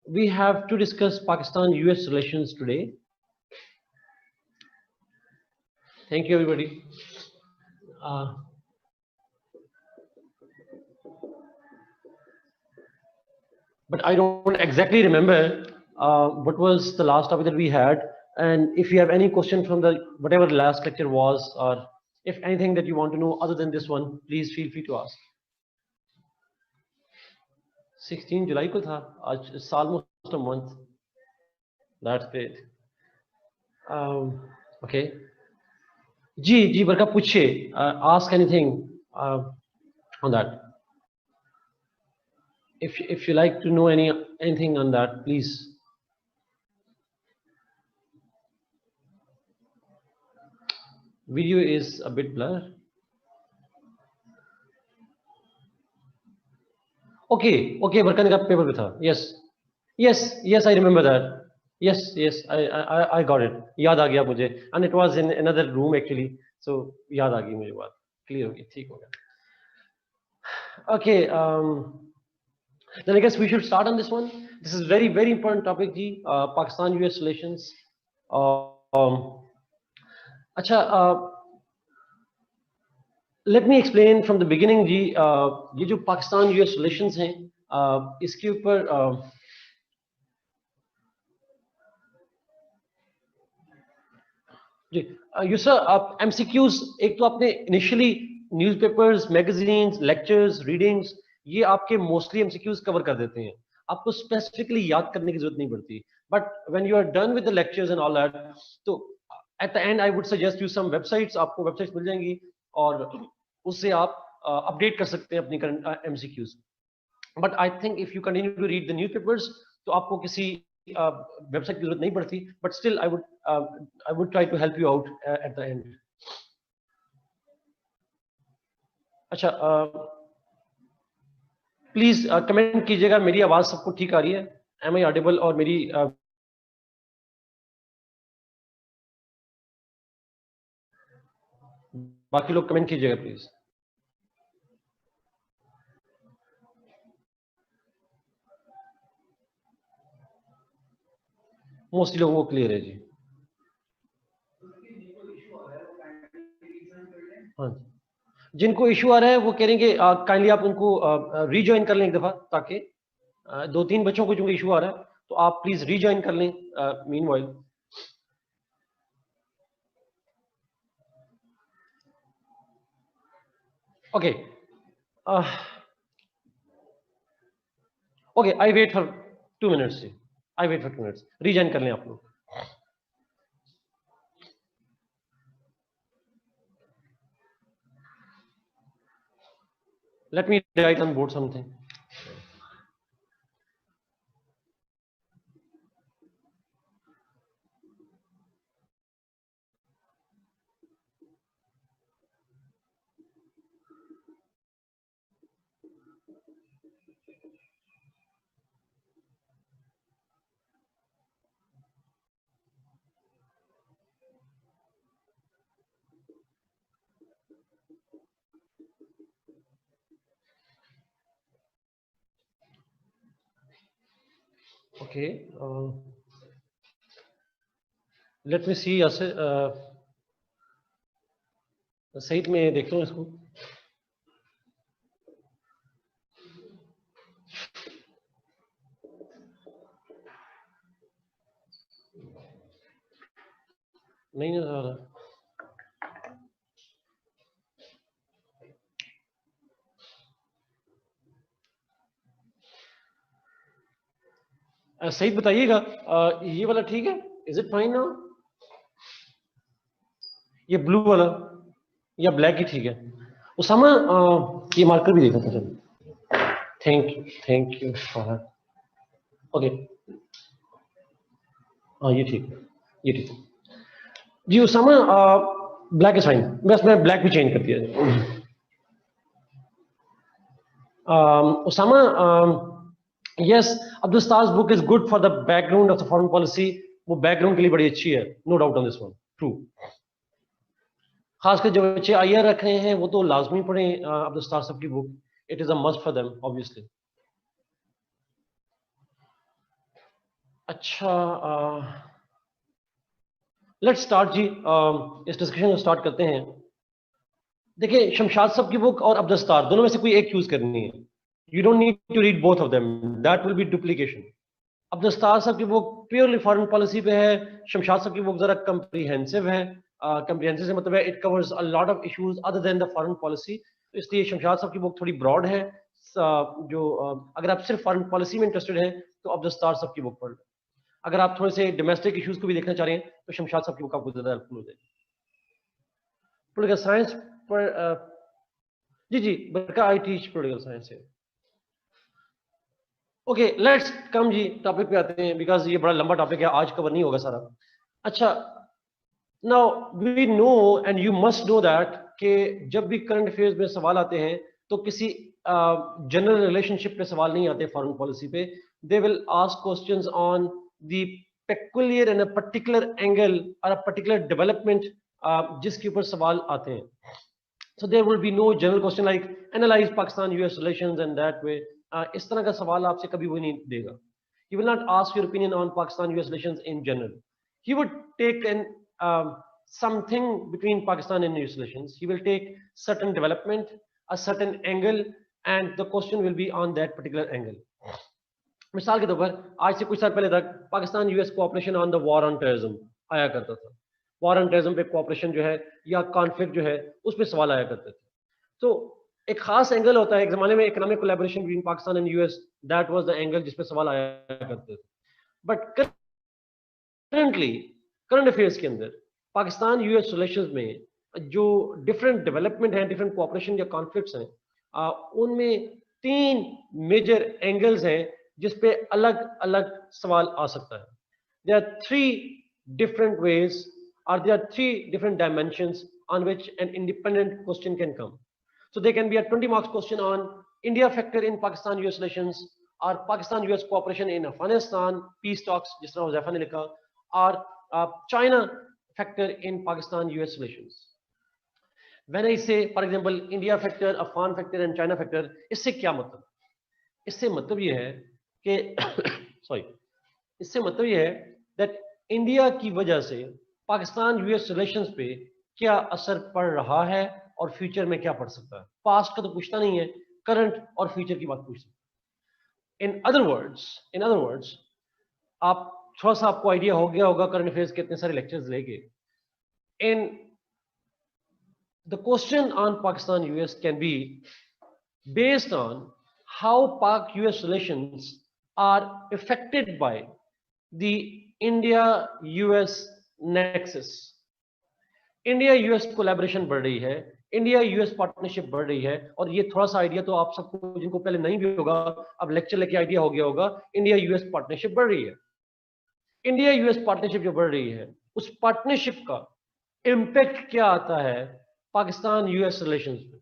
we have to discuss Pakistan-US relations today. Thank you, everybody. Uh, but I don't exactly remember what was the last topic that we had. And if you have any question from the whatever the last lecture was, or if anything that you want to know other than this one, please feel free to ask. 16 जुलाई को था आज. It's almost a month. That's great. Okay. जी बरका पूछिए. Ask anything on that. If you like to know anything on that, please. Video is a bit blur. Okay, बरका का paper पे था. Yes, I remember that. Yes, I got it. याद आ गया मुझे. And it was in another room actually. So याद आ गई मुझे बात. Clear हो गई, ठीक हो गया. Okay, then I guess we should start on this one. This is very important topic ji. Pakistan-US relations. अच्छा, let me explain from the beginning जी. ये जो Pakistan-US relations हैं, इसके ऊपर जी यूसर आप MCQs एक तो आपने initially newspapers, magazines, lectures, readings, ये आपके मोस्टली MCQs कवर कर देते हैं. आपको स्पेसिफिकली याद करने की जरूरत नहीं पड़ती. But when you are done with the lectures and all that, तो at the end I would suggest you some websites. आपको वेबसाइट्स मिल जाएंगी और उससे आप अपडेट कर सकते हैं अपनी current MCQs. But I think if you continue to read the newspapers तो आपको किसी वेबसाइट की जरूरत नहीं पड़ती. But still I would try to help you out at the end. अच्छा, प्लीज कमेंट कीजिएगा मेरी आवाज सबको ठीक आ रही है. Am I audible? और मेरी बाकी लोग कमेंट कीजिएगा प्लीज. मोस्टली लोगों को क्लियर है जी. हाँ जी, जिनको इशू आ रहा है वो कहेंगे काइंडली आप उनको रीजॉइन कर लें एक दफा, ताकि 2-3 बच्चों को जो इशू आ रहा है तो आप प्लीज रीजॉइन कर लें meanwhile. Okay okay, I wait for 2 minutes जी. I wait for 2 minutes. Rejoin कर लें आप लोग. Let me write on board something. Okay. Let me see. सहित में देखता हूँ इसको. नहीं नजर आ रहा. सहित बताइएगा ये वाला ठीक है? Is it fine now? ये ब्लू वाला या ब्लैक ही ठीक है? उसामा ये मार्कर भी देखा था. चलो, थैंक यू फॉर. ओके, हाँ ये ठीक है, ये ठीक है जी. Usama black is fine. बस मैं ब्लैक भी चेंज कर दिया. Usama, yes, Abdul Stars book is good for the background of the foreign policy. वो बैकग्राउंड के लिए बड़ी अच्छी है. No doubt on this one. True. खासकर जो बच्चे IR रख रहे हैं वो तो लाजमी पढ़ें अब्दुल स्टार साहब की book. It is a must for them obviously. अच्छा, लेट्स स्टार्ट जी। इस डिस्कशन को स्टार्ट करते हैं। देखिए, शमशाद साहब की बुक और अब्दुस्तार, दोनों में से कोई एक चूज करनी है। You don't need to read both of them, that will be duplication. Abdussattar साहब की बुक प्योरली फॉरेन पॉलिसी पे है। शमशाद साहब की बुक जरा कम्प्रीहेंसिव है। कम्प्रीहेंसिव से मतलब है it covers a lot of issues other than the foreign policy. तो इसलिए शमशाद साहब की बुक थोड़ी ब्रॉड है। अगर आप सिर्फ फॉरेन पॉलिसी में इंटरेस्टेड हैं तो अब्दुस्तार साहब की बुक पढ़ लें। अगर आप थोड़े से डोमेस्टिक इश्यूज को भी देखना चाह रहे हैं तो शमशाद साहब की बुक आपको ज्यादा हेल्पफुल हो जाएगी। पॉलिटिकल साइंस पर जी जी, बल्कि आई टीच पॉलिटिकल साइंस है। ओके, लेट्स कम जी टॉपिक पे आते हैं, बिकॉज ये बड़ा लंबा टॉपिक है, आज कवर नहीं होगा सारा। अच्छा, now we know and you must know that कि जब भी करंट अफेयर्स में सवाल आते हैं तो किसी जनरल रिलेशनशिप पे सवाल नहीं आते फॉरेन पॉलिसी पे। They will ask questions on the peculiar and a particular angle और अ पर्टिकुलर डेवलपमेंट जिसके ऊपर सवाल आते हैं। So there will be no general question like analyze Pakistan-US relations and that way. इस तरह का सवाल आपसे कभी वो नहीं देगा. He will not ask your opinion on Pakistan-US relations in general. He would take an something between Pakistan and US relations. He will take certain development, a certain angle, and the question will be on that particular angle. मिसाल के तौर पर आज से कुछ साल पहले तक Pakistan US cooperation on the war on terrorism आया करता था। वॉर ऑन टेररिज्म पे कोऑपरेशन जो है या कॉन्फ्लिक्ट जो है उस पर सवाल आया करते थे। तो एक खास एंगल होता है, एक जमाने में economic collaboration between Pakistan and US, that was the angle जिस पे सवाल आया करते थे। बट करंटली करंट अफेयर्स के अंदर पाकिस्तान यूएस रिलेशंस में जो डिफरेंट डेवलपमेंट है, डिफरेंट कोऑपरेशन या कॉन्फ्लिक्ट्स हैं, उनमें 3 मेजर एंगल्स हैं जिस पे अलग अलग सवाल आ सकता है। There are 3 different ways, or there are 3 different dimensions on which an independent question can come. So there can be a 20 marks question on India factor in Pakistan-US relations, or Pakistan-US cooperation in Afghanistan, peace talks, जिस तरह हुज़ैफा ने लिखा, or China factor in Pakistan-US relations. When I say, for example, India factor, Afghan factor and China factor, इससे क्या मतलब? इससे मतलब ये है कि सॉरी, इससे मतलब ये है दैट इंडिया की वजह से पाकिस्तान यूएस रिलेशंस पे क्या असर पड़ रहा है और फ्यूचर में क्या पड़ सकता है। पास्ट का तो पूछता नहीं है, करंट और फ्यूचर की बात पूछता है। इन अदर वर्ड्स आप थोड़ा सा आपको आइडिया हो गया होगा करंट अफेयर्स के इतने सारे लेक्चर्स लेके। In the question on Pakistan US can be based on how Pak-US relations are affected by the India-US nexus. India-US collaboration बढ़ रही है, इंडिया-यूएस पार्टनरशिप बढ़ रही है, और ये थोड़ा सा आइडिया तो आप सबको जिनको पहले नहीं भी होगा, अब लेक्चर लेके आइडिया हो गया होगा, इंडिया-यूएस पार्टनरशिप बढ़ रही है। इंडिया-यूएस पार्टनरशिप जो बढ़ रही है, उस पार्टनरशिप का इम्पैक्ट क्या आता है पाकिस्तान-यूएस रिलेशंस में।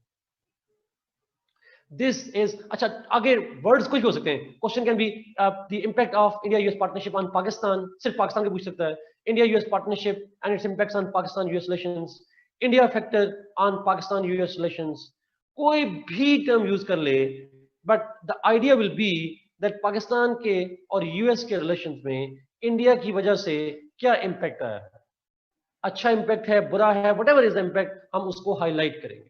दिस इज, अच्छा आगे वर्ड्स कुछ भी हो सकते हैं। Question can be the impact of India US partnership on Pakistan, सिर्फ पाकिस्तान के पूछ सकता है। India US partnership and its impacts on Pakistan US relations, India factor on Pakistan US relations, कोई भी टर्म यूज कर ले, but the idea will be that Pakistan के और यूएस के रिलेशंस में इंडिया की वजह से क्या इंपैक्ट आया है। अच्छा इंपैक्ट है, बुरा है, व्हाटएवर इज द इंपैक्ट, हम उसको हाईलाइट करेंगे।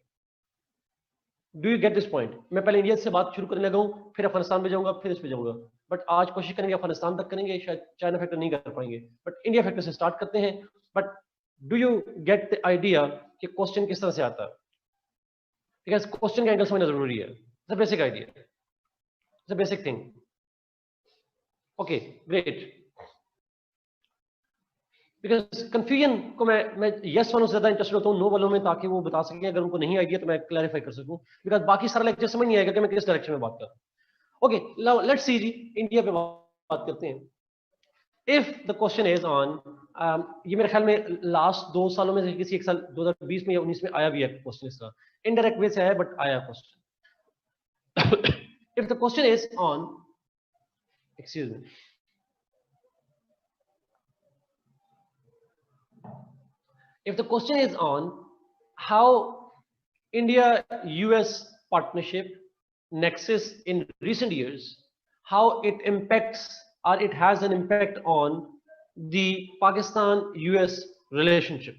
Do you get this point? मैं पहले इंडिया से बात शुरू करने लगा हूं, फिर अफगानिस्तान में जाऊंगा, फिर इस पे जाऊंगा। बट आज कोशिश करेंगे अफगानिस्तान तक करेंगे, शायद चाइना फैक्टर नहीं कर पाएंगे, बट इंडिया फैक्टर से स्टार्ट करते हैं। But do you get the idea कि क्वेश्चन किस तरह से आता है? बिकॉज क्वेश्चन का एंगल समझना जरूरी है। It's a basic idea, it's a basic thing. Okay great. Because confusion को मैं यस वालों से ज्यादा इंटरेस्टेड होता हूँ नो वालों में, ताकि वो बता सकें अगर उनको नहीं आइडिया तो मैं क्लैरिफाई कर सकूं। बिकॉज बाकी सारा लेक्चर समझ नहीं आएगा कि मैं किस डायरेक्शन में बात कर रहा हूँ। ओके लेट्स सी जी, इंडिया पे बात करते हैं। If the question is on, ये मेरे ख्याल में लास्ट 2 सालों में से किसी एक साल 2020 में या 19 में आया भी है क्वेश्चन, इसका इनडायरेक्ट वे से आया बट आया question. If the question is on, excuse me, if the question is on how India-US partnership nexus in recent years, how it impacts or it has an impact on the Pakistan-US relationship.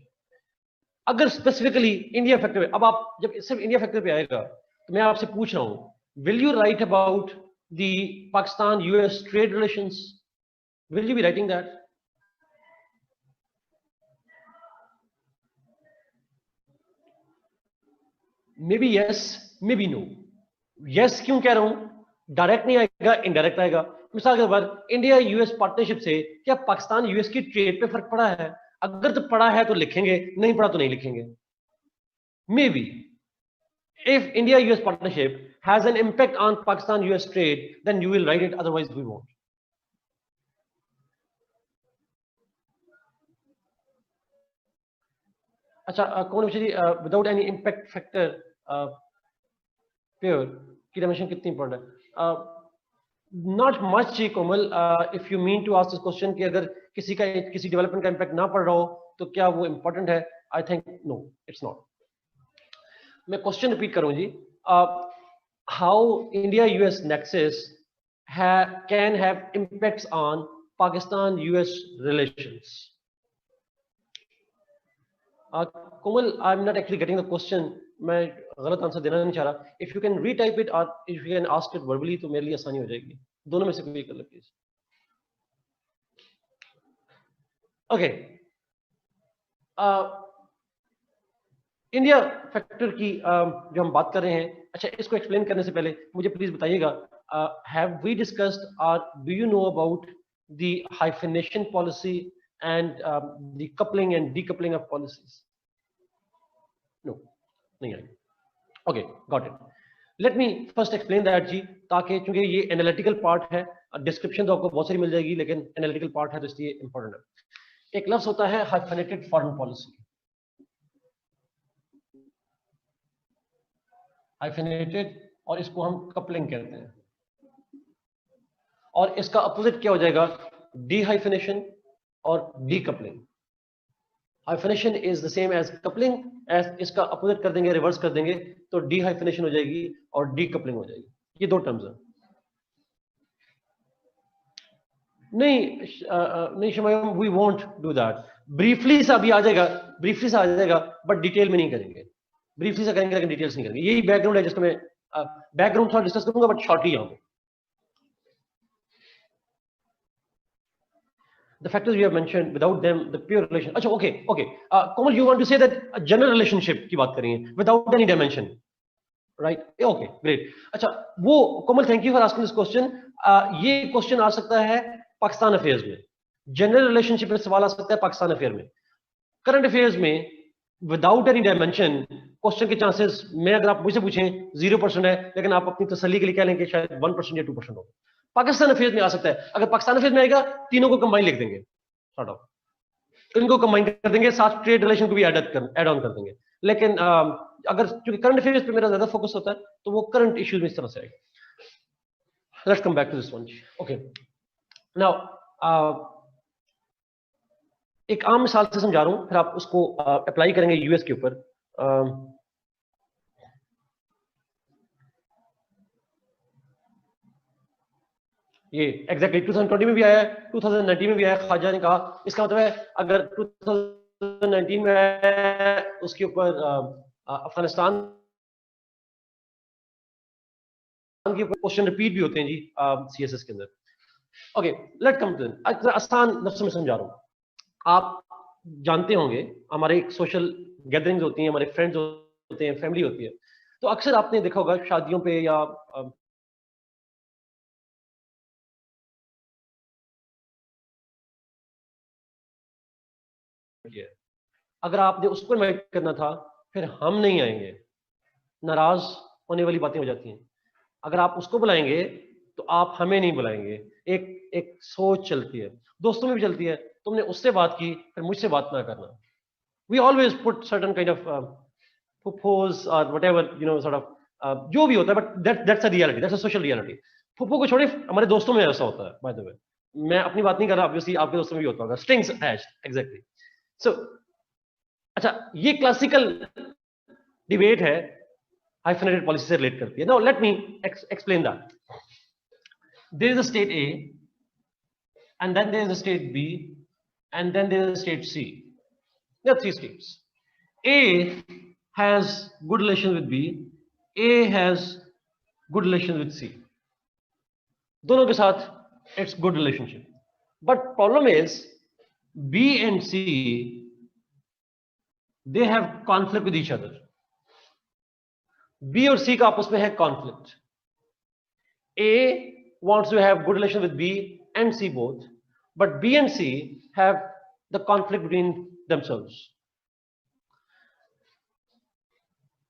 अगर specifically India factor पे, अब आप जब सिर्फ India factor पे आएगा तो मैं आपसे पूछ रहा हूं, will you write about the Pakistan US trade relations? Will you be writing that? Maybe yes, maybe no. Yes क्यों कह रहा हूं? डायरेक्ट नहीं आएगा, इनडायरेक्ट आएगा. मिसाल के तौर पर इंडिया यूएस पार्टनरशिप से क्या पाकिस्तान यूएस की ट्रेड पे फर्क पड़ा है? अगर तो पड़ा है तो लिखेंगे, नहीं पड़ा तो नहीं लिखेंगे. Maybe if India-US partnership has an impact on Pakistan-US trade, then you will write it. Otherwise, we won't. अच्छा, कौन जी, without any impact factor pair की dimension कितनी important है? Not much, Komal. If you mean to ask this question कि अगर किसी का किसी development का impact ना पड़ रहा हो तो क्या वो important है? I think no, it's not. मैं क्वेश्चन रिपीट करूं जी. How India US nexus can have impacts on Pakistan US relations? Komal, I am not actually getting the question. मैं गलत आंसर देना नहीं चाह रहा. If you can retype it और if you can ask it verbally तो मेरे लिए आसानी हो जाएगी. दोनों में से कोई कर लो प्लीज. ओके, इंडिया फैक्टर की जो हम बात कर रहे हैं, अच्छा इसको एक्सप्लेन करने से पहले मुझे प्लीज बताइएगा, हैव वी डिस्कस्ड और do you know about the hyphenation policy and the coupling and decoupling of policies? No, नहीं I. Okay, got it. Let me first explain that जी, ताकि चूंकि ये एनालिटिकल पार्ट है, डिस्क्रिप्शन तो आपको बहुत सारी मिल जाएगी लेकिन एनालिटिकल पार्ट है तो इसलिए इंपॉर्टेंट है. एक लफ्ज होता है हाइफिनेटेड फॉरेन पॉलिसी. हाइफिनेटेड, और इसको हम कपलिंग कहते हैं. और इसका अपोजिट क्या हो जाएगा? डीहाइफिनेशन और decoupling. Hyphenation is the same as coupling, as इसका अपोजिट कर देंगे, रिवर्स कर देंगे तो डीहाइफिनेशन हो जाएगी और डीकपलिंग हो जाएगी. ये दो टर्म्स हैं. नहीं Shamaim, we won't do that. Briefly सा भी आ जाएगा, ब्रीफली सा आ जाएगा, बट डिटेल में नहीं करेंगे. ब्रीफली से करेंगे लेकिन डिटेल्स नहीं करेंगे. यही बैकग्राउंड है जिसको मैं बैकग्राउंड थोड़ा डिस्कस करूंगा बट शॉर्टली यहां पे. The factors we have mentioned, without them the pure relation. अच्छा, okay. Komal, you want to say that a general relationship की बात करेंगे without any dimension, right? Okay, great. अच्छा, वो कोमल, thank you for asking this question. ये question आ सकता है Pakistan affairs में. जनरल रिलेशनशिप में सवाल आ सकता है पाकिस्तान अफेयर में. करंट अफेयर्स में विदाउट एनी डायमेंशन क्वेश्चन के चांसेस में अगर आप मुझसे पूछें 0% है, लेकिन आप अपनी तसल्ली के लिए कह लें कि शायद 1% या 2% हो. पाकिस्तान अफेयर्स में आ सकता है. अगर पाकिस्तान अफेयर्स में आएगा, तीनों को कंबाइन लिख देंगे, सॉर्ट ऑफ इनको कंबाइन कर देंगे, साथ ट्रेड रिलेशन को भी ऐड ऑन कर देंगे. लेकिन अगर क्योंकि करंट अफेयर्स पे मेरा ज्यादा फोकस होता है तो वो करंट इश्यूज में इस तरह से आएगा. Let's come back to this one. Okay, now एक आम मिसाल से समझा रहा हूं, फिर आप उसको अप्लाई करेंगे यूएस के ऊपर. ये एग्जैक्टली 2020 में भी आया है, 2019 में भी आया. ख्वाजा ने कहा, इसका मतलब है अगर 2019 में आया उसके ऊपर अफगानिस्तान के ऊपर क्वेश्चन रिपीट भी होते हैं जी सीएसएस के अंदर. ओके, लेट कम टू आसान लफ्ज़ में समझा रहा हूं. आप जानते होंगे हमारे सोशल गैदरिंग्स होती हैं, हमारे फ्रेंड्स होते हैं, फैमिली होती है, तो अक्सर आपने देखा होगा शादियों पे या अगर आपने उसको इनवाइट करना था, फिर हम नहीं आएंगे, नाराज होने वाली बातें हो जाती हैं. अगर आप उसको बुलाएंगे तो आप हमें नहीं बुलाएंगे. एक सोच चलती है, दोस्तों में भी चलती है. तुमने उससे बात की, फिर मुझसे बात ना करना. We always put certain kind of फुफोज और whatever, you know, sort of जो भी होता है, but that's a reality, that's a social reality. फुफो को छोड़े हमारे दोस्तों में ऐसा होता है. बाय द वे, मैं अपनी बात नहीं कर रहा, ऑब्वियसली आपके दोस्तों में भी होता होगा. Strings attached, exactly. सो अच्छा, ये क्लासिकल डिबेट है, हाइफिनेटेड पॉलिसी से रिलेट करती है. Now let me explain that. There is a state A and then there is a state B, and then there is a state C. There are three states. A has good relation with B, A has good relation with C. दोनों के साथ it's good relationship. But problem is B and C, they have conflict with each other. B और C का आपस में है conflict. A wants to have good relation with B and C both, but B and C have the conflict between themselves.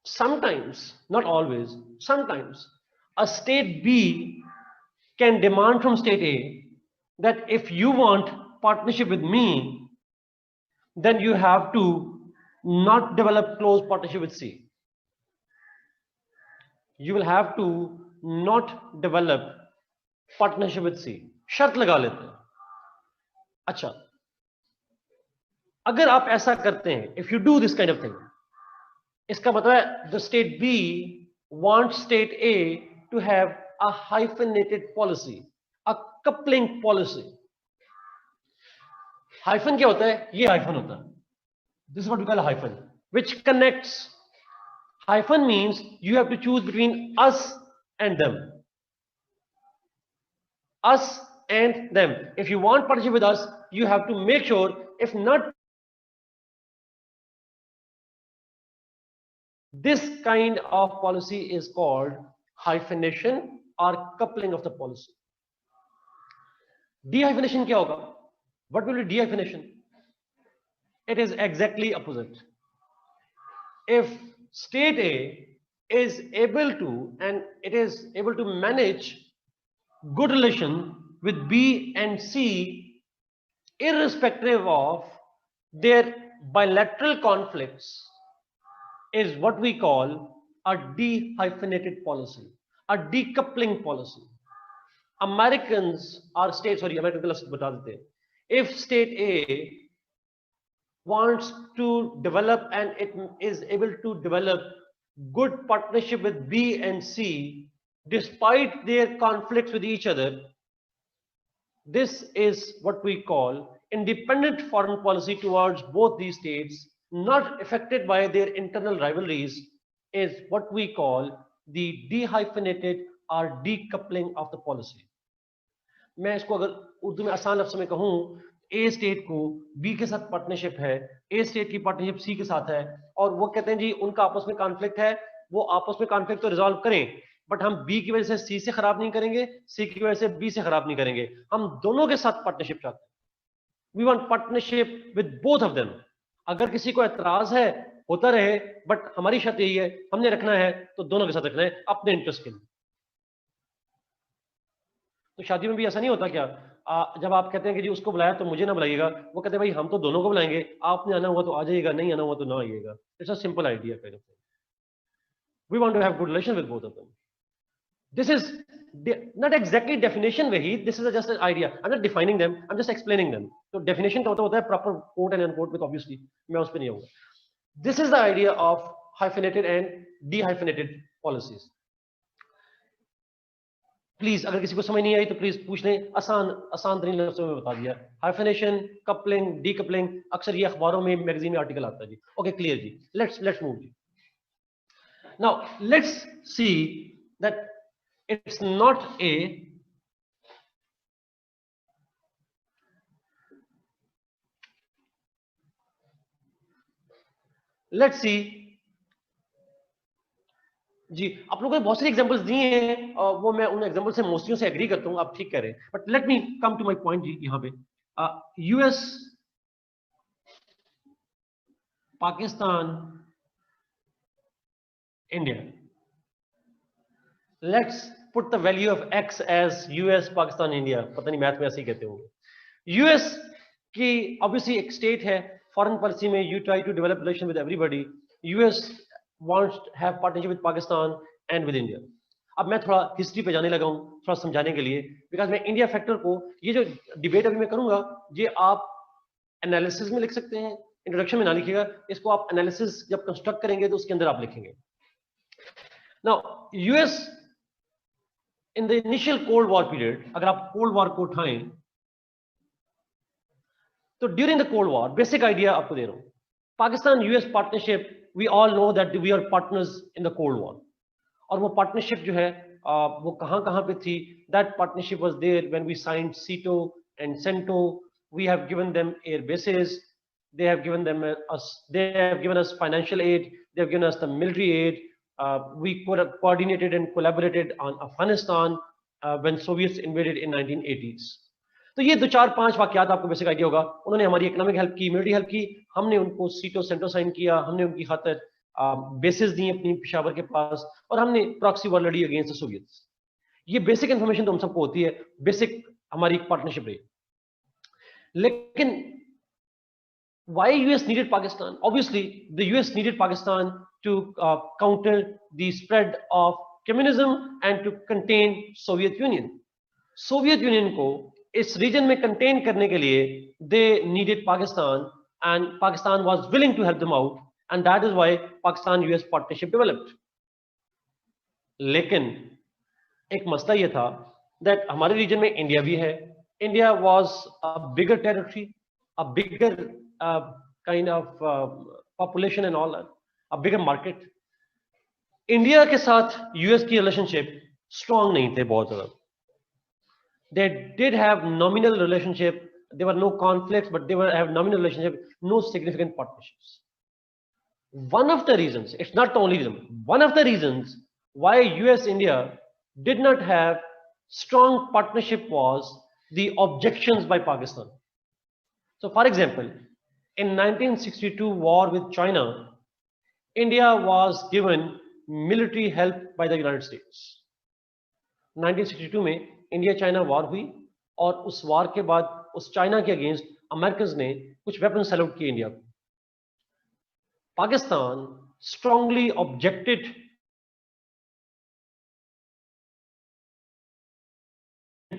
Sometimes, not always, sometimes a state B can demand from state A that if you want partnership with me, then you have to not develop close partnership with C. You will have to not develop partnership with C. शर्त लगा लेते हैं. अच्छा, अगर आप ऐसा करते हैं, if you do this kind of thing, इसका मतलब है the state B wants state A to have a hyphenated policy, a coupling policy. Hyphen क्या होता है? ये hyphen होता है. This is what we call a hyphen, which connects. Hyphen means you have to choose between us and them. Us and them. If you want partnership with us, you have to make sure, if not, this kind of policy is called hyphenation or coupling of the policy. Dehyphenation क्या होगा? What will be dehyphenation? It is exactly opposite. If state A is able to, and it is able to manage good relation with B and C, irrespective of their bilateral conflicts, is what we call a dehyphenated policy, a decoupling policy. Americans are states, sorry, American बता देते हैं. If state A wants to develop and it is able to develop good partnership with B and C, despite their conflicts with each other, this is what we call independent foreign policy towards both these states, not affected by their internal rivalries, is what we call the dehyphenated or decoupling of the policy. मैं इसको अगर उर्दू में आसान लफ्ज़ में कहूँ, ए state को B के साथ पार्टनरशिप है, ए स्टेट की पार्टनरशिप सी के साथ है, और वो कहते हैं जी उनका आपस में कॉन्फ्लिक्ट है, वो आपस में कॉन्फ्लिक्ट तो रिजॉल्व करें, बट हम बी की वजह से सी से खराब नहीं करेंगे, सी की वजह से बी से खराब नहीं करेंगे, हम दोनों के साथ पार्टनरशिप चाहते हैं. We want partnership with both of them. अगर किसी को एतराज है होता रहे, बट हमारी शर्त यही है, हमने रखना है तो दोनों के साथ रखना है अपने इंटरेस्ट के लिए. तो शादी में भी ऐसा नहीं होता क्या? जब आप कहते हैं कि जी उसको बुलाया तो मुझे ना बुलाइएगा, वो कहते हैं भाई हम तो दोनों को बुलाएंगे, आपने आना हुआ तो आ जाइएगा, नहीं आना हुआ तो ना आइएगा. It's a simple idea kind of thing. We want to have good relation with both of them. This is not exactly definition, Wahid. This is just an idea. I'm not defining them. I'm just explaining them. So definition का होता है proper quote and unquote with, obviously. मैं उस पे नहीं आऊँगा. This is the idea of hyphenated and dehyphenated policies. Please अगर किसी को समझ नहीं आई तो प्लीज पूछ लें. आसान तरीन लफ्ज़ों में बता दिया. हाइफिनेशन, कपलिंग, डीकपलिंग, अक्सर ये अखबारों में, मैगजीन में आर्टिकल आता है जी. ओके, क्लियर जी. लेट्स मूव जी. Now let's see that it's not a let's see जी. आप लोगों ने बहुत सारे एग्जांपल्स दिए हैं, वो मैं उन एग्जांपल से मोस्टली से एग्री करता हूं, आप ठीक कह रहे हैं, but let me come to my point जी. यहां पे US, Pakistan, India. Let's put the value of X as US, Pakistan, India. पता नहीं मैथ में ऐसे ही कहते होंगे. यूएस की ऑब्वियसली एक स्टेट है, फॉरेन पॉलिसी में you try to develop relation with everybody. US wants to have partnership with Pakistan and with India. अब मैं थोड़ा हिस्ट्री पे जाने लगा हूँ थोड़ा समझाने के लिए, बिकॉज मैं इंडिया फैक्टर को, ये जो डिबेट अभी मैं करूंगा, ये आप एनालिसिस में लिख सकते हैं, इंट्रोडक्शन में ना लिखिएगा, इसको आप एनालिसिस जब कंस्ट्रक्ट करेंगे तो उसके अंदर आप लिखेंगे. Now US in the initial cold war period, अगर आप कोल्ड वॉर को उठाएं तो during the cold war, basic idea आपको दे रहा हूं, Pakistan US partnership, we all know that we are partners in the cold war, और वो पार्टनरशिप जो है वो कहां कहां पे थी? That partnership was there when we signed SEATO and CENTO, we have given them air bases, they have given them they have given us financial aid, they have given us the military aid, we coordinated and collaborated on Afghanistan when Soviets invaded in 1980s. तो ये दो चार पांच वाकयात आपको basic idea होगा। उन्होंने हमारी economic help की, मिलिट्री हेल्प की, हमने उनको सीटो सेंटो साइन किया, हमने उनकी खातिर बेसिस दी अपनी पेशावर के पास, और हमने प्रॉक्सी वॉर लड़ी अगेंस्ट द सोवियट्स। ये बेसिक इंफॉर्मेशन तो हम सबको होती है, बेसिक हमारी पार्टनरशिप रही। लेकिन why US needed Pakistan? Obviously, the US needed Pakistan to counter the spread of communism and to contain Soviet Union. Soviet Union को इस region में contain करने के लिए they needed Pakistan, and Pakistan was willing to help them out, and that is why Pakistan-US partnership developed. लेकिन एक मसला ये था that हमारे region में इंडिया भी है. India was a bigger territory, a bigger kind of population and all that, a bigger market. India के साथ यूएस की रिलेशनशिप स्ट्रांग नहीं थे बहुत ज्यादा. They did have nominal relationship, there were no conflicts, but they were have nominal relationship, no significant partnerships. One of the reasons, it's not the only reason, one of the reasons why US India did not have strong partnership was the objections by Pakistan. So for example, in 1962 war with China, India was given military help by the United States. 1962 में India China war हुई, और उस war के बाद उस China के against American ने कुछ वेपन सैल्यूट किए इंडिया को. Pakistan strongly objected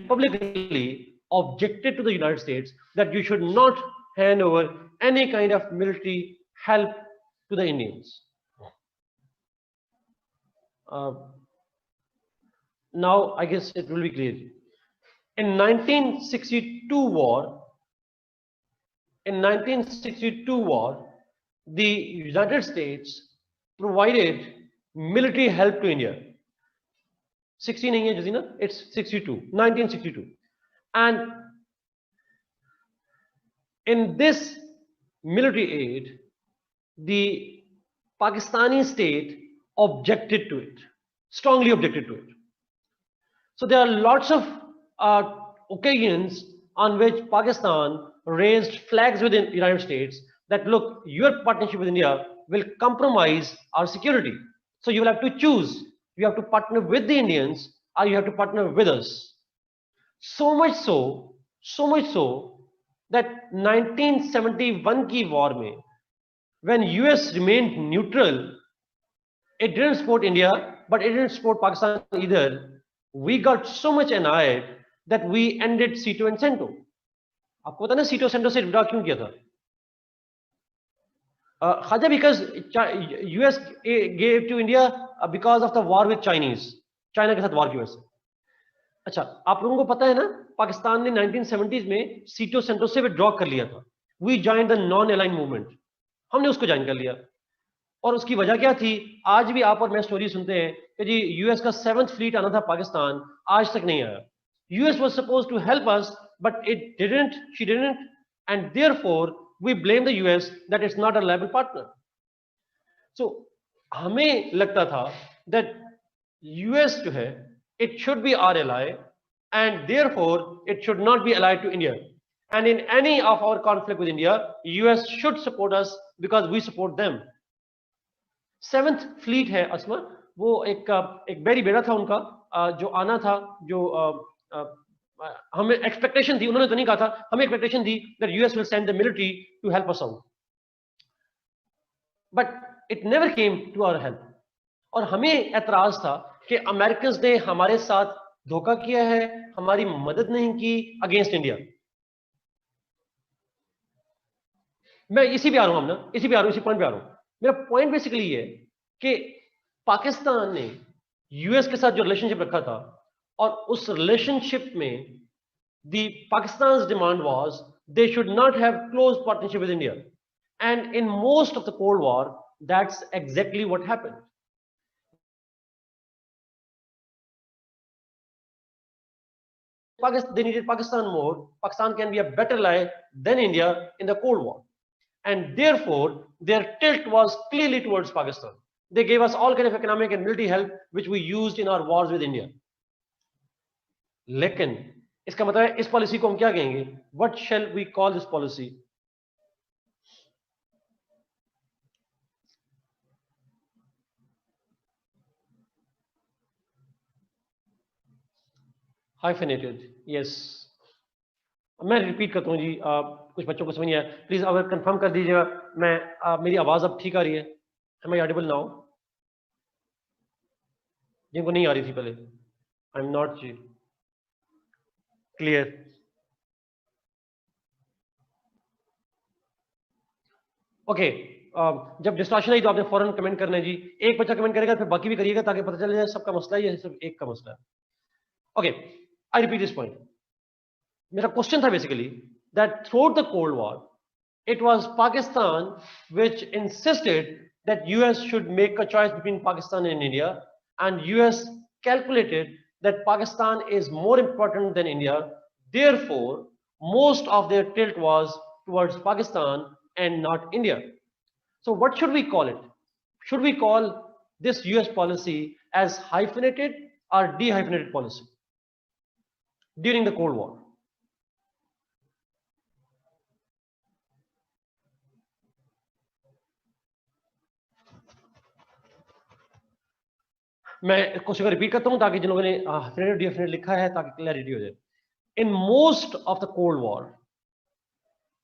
publicly objected to the United States that you should not hand over any kind of military help to the Indians. Now I guess it will be clear. In 1962 war, the United States provided military help to India. 60 नहीं है जजीना, it's 62, 1962. And in this military aid, the Pakistani state objected to it, strongly objected to it. So there are lots of occasions on which Pakistan raised flags within the United States that look, your partnership with India will compromise our security. So you will have to choose. You have to partner with the Indians, or you have to partner with us. So much so that 1971 की war में, when US remained neutral, it didn't support India, but it didn't support Pakistan either. We got so much annoyed that we ended CETO and CENTO. आपको पता ना CETO CENTO से withdraw क्यों किया था? Khaja, because US gave to India because of the war with Chinese. China के साथ वार की वजह से. अच्छा, आप लोगों को पता है ना, पाकिस्तान ने 1970s में सीटो सेंटो से विड्रॉ कर लिया था. We join the non aligned movement, हमने उसको ज्वाइन कर लिया. और उसकी वजह क्या थी? आज भी आप और मैं स्टोरी सुनते हैं कि जी यूएस का 7th फ्लीट आना था पाकिस्तान, आज तक नहीं आया. US was supposed to help us, but it didn't, she didn't, and therefore we blame the US that it's not a reliable partner. So हमें लगता था that US जो है, it should be our ally, and therefore it should not be allied to India. And in any of our conflict with India, US should support us because we support them. 7th fleet है असमा, वो एक berry बेड़ा था उनका, जो आना था, जो हमें एक्सपेक्टेशन थी, उन्होंने तो नहीं कहा था, हमें एक्सपेक्टेशन थी that US will send the military to help us out, but it never came to our help. और हमें एतराज था कि अमेरिकन्स ने हमारे साथ धोखा किया है, हमारी मदद नहीं की अगेंस्ट इंडिया. मैं इसी पे आ रहा हूं, ना इसी पे आ रहा हूं, इसी पॉइंट पे आ रहा हूं. मेरा पॉइंट बेसिकली ये है कि पाकिस्तान ने यूएस के साथ जो रिलेशनशिप रखा था, और उस रिलेशनशिप में the Pakistan demand was they should not have close partnership with India. And in most of the Cold War, that's exactly what happened. Pakistan, they needed Pakistan more. Pakistan can be a better ally than India in the Cold War. And therefore, their tilt was clearly towards Pakistan. They gave us all kind of economic and military help, which we used in our wars with India. लेकिन इसका मतलब है इस policy को हम क्या कहेंगे? What shall we call this policy? Hyphenated. Yes. मैं रिपीट करता हूँ जी, कुछ बच्चों को समझ नहीं आया, प्लीज अगर कंफर्म कर दीजिएगा। मैं मेरी आवाज अब ठीक आ रही है? Am I audible now? जिनको नहीं आ रही थी पहले, आई एम नॉट क्लियर। ओके, जब डिस्ट्रैक्शन आई तो आपने फौरन कमेंट करना है जी। एक बच्चा कमेंट करेगा फिर बाकी भी करिएगा ताकि पता चल जाए सबका मसला है या सिर्फ एक का मसला है। Okay, I repeat this point. मेरा क्वेश्चन था basically that through the cold war it was Pakistan which insisted that US should make a choice between Pakistan and India, and US calculated that Pakistan is more important than India. Therefore, most of their tilt was towards Pakistan and not India. So what should we call it? Should we call this US policy as hyphenated or dehyphenated policy during the Cold War? मैं question को repeat करता हूं ताकि जिन लोगों ने definite लिखा है ताकि क्लैरिटी हो जाए। In most of the cold war,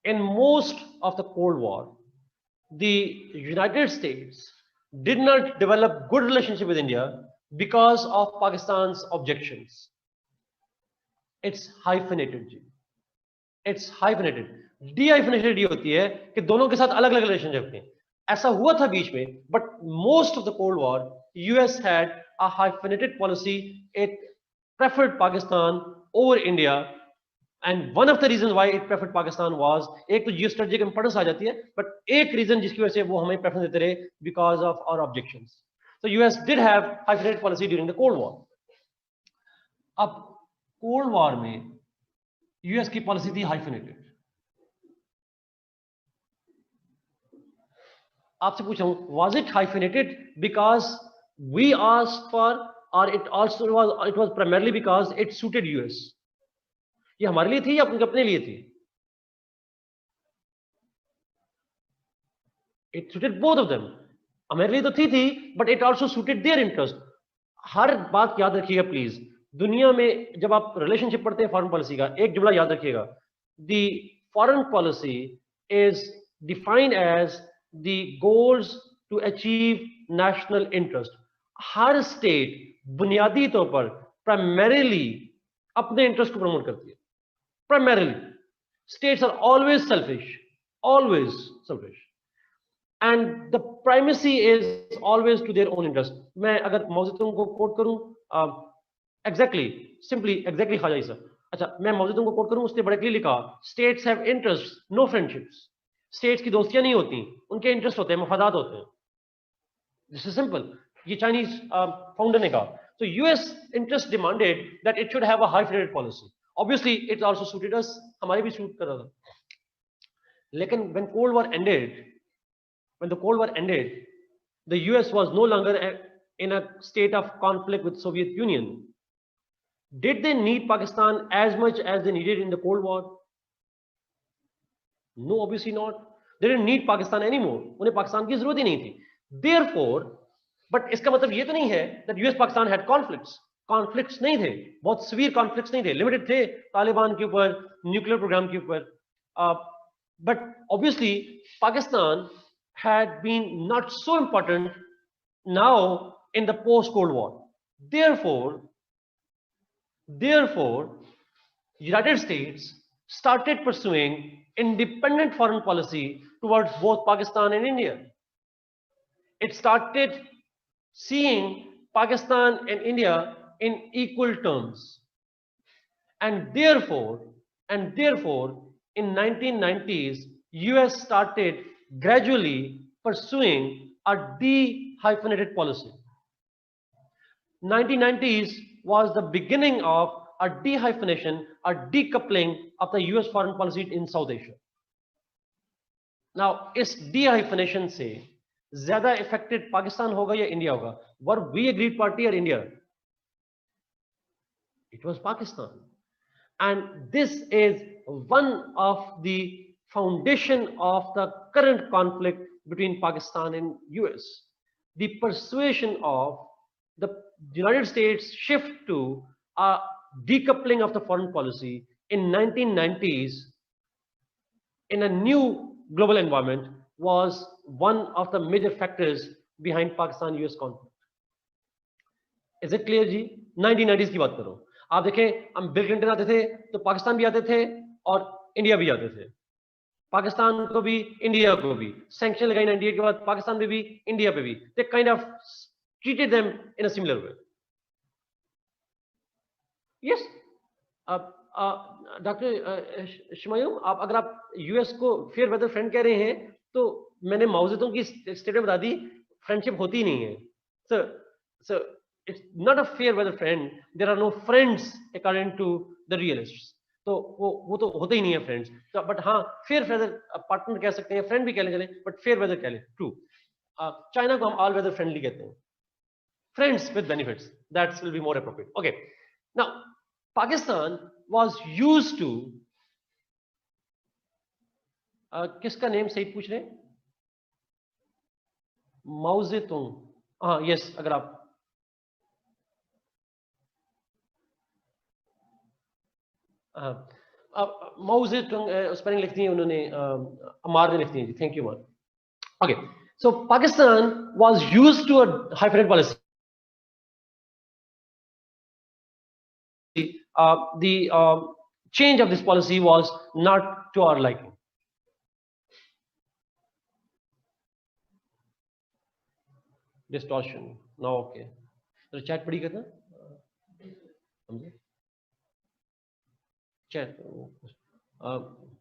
in most of the cold war, the United States did not develop good relationship with India because of Pakistan's objections. It's hyphenated जी, it's hyphenated. Dehyphenated ये होती है कि दोनों के साथ अलग अलग रिलेशनशिप थे। ऐसा हुआ था बीच में, but most of the Cold War, US had a hyphenated policy. It preferred Pakistan over India, and one of the reasons why it preferred Pakistan was, एक तो geostrategic importance आ जाती है, but एक reason जिसकी वजह से वो हमें preference देते रहे because of our objections. So US did have hyphenated policy during the Cold War. अब Cold War में US की policy थी hyphenated. आपसे पूछा हूं, was it hyphenated because we asked for, or it was primarily because it suited US? ये हमारे लिए थी या उनके अपने लिए थी? It suited both of them. हमारे लिए तो थी, but it also suited their interest. हर बात याद रखिएगा प्लीज। दुनिया में जब आप रिलेशनशिप पढ़ते हैं फॉरेन पॉलिसी का, एक जुमला याद रखिएगा, the foreign policy is defined as the goals to achieve national interest. हर स्टेट बुनियादी तौर पर प्राइमरीली अपने इंटरेस्ट को प्रमोट करती है। Primarily states are always selfish, always selfish, and the primacy is always to their own interest. मैं अगर माओ ज़ेडुंग को कोट करूं, exactly खाजा सर। अच्छा, मैं माओ ज़ेडुंग को कोट करूं, उसने बड़े क्लियर लिखा, states have interests, no friendships. states की दोस्तियां नहीं होती, उनके इंटरेस्ट होते हैं, मफादात होते हैं। This is simple. ये चाइनीज फाउंडर ने कहा। So US interest demanded that it should have a hyphenated policy. Obviously it also suited us, हमारे भी सूट कर रहा था। लेकिन when Cold War ended, when the Cold War ended, the US was no longer in a state of conflict with Soviet Union. Did they need Pakistan as much as they needed in the Cold War? No, obviously not. They didn't need Pakistan anymore. उन्हें पाकिस्तान की जरूरत ही नहीं थी। Therefore, but इसका मतलब ये तो नहीं है that US Pakistan had conflicts. Conflicts नहीं थे, बहुत severe conflicts नहीं थे, limited थे तालिबान के ऊपर, nuclear program के ऊपर। But obviously Pakistan had been not so important now in the post-Cold War. Therefore, United States started pursuing independent foreign policy towards both Pakistan and India. It started seeing Pakistan and India in equal terms. And therefore, in 1990s, US started gradually pursuing a de-hyphenated policy. 1990s was the beginning of a de-hyphenation, a decoupling of the US foreign policy in South Asia. Now, इस de-hyphenation से ज्यादा affected Pakistan होगा या India होगा? Were we a great party or India? It was Pakistan. And this is one of the foundation of the current conflict between Pakistan and US. The persuasion of the United States shift to a decoupling of the foreign policy in 1990s in a new global environment was one of the major factors behind Pakistan-US conflict. Is it clear ji? 1990s की बात करो. आप देखें, हम bill Clinton आते थे तो पाकिस्तान भी आते थे और इंडिया भी आते थे. पाकिस्तान को भी इंडिया को भी सैंक्शन लगाई 98 के बाद, पाकिस्तान पे भी इंडिया पे भी. They kind of treated them in a similar way. Yes. Doctor Shamaim, आप अगर आप यूएस को फेयर वेदर फ्रेंड कह रहे हैं तो मैंने माओ ज़ेडुंग की स्टेटमेंट बता दी, फ्रेंडशिप होती ही नहीं है. Sir it's not a fair weather friend. There are no friends according to the realists. तो वो तो होते ही नहीं है फ्रेंड्स. तो बट हाँ, फेयर वेदर पार्टनर कह सकते हैं, फ्रेंड भी कह लें, बट फेयर वेदर कह लें. ट्रू. चाइना को हम ऑल वेदर फ्रेंडली कहते हैं. Friends with benefits, that's will be more appropriate. Okay. Now Pakistan was used to किसका नेम सही पूछ रहे हैं? माओ ज़ेडुंग. हाँ, यस. अगर आप माओ ज़ेडुंग स्पेलिंग लिखती हैं उन्होंने, अमार ने लिखती हैं जी. Thank you Ammar. Okay. So Pakistan was used to a hybrid policy. The change of this policy was not to our liking. Distortion. Now, okay. तो चैट पढ़ी करना. समझे? चैट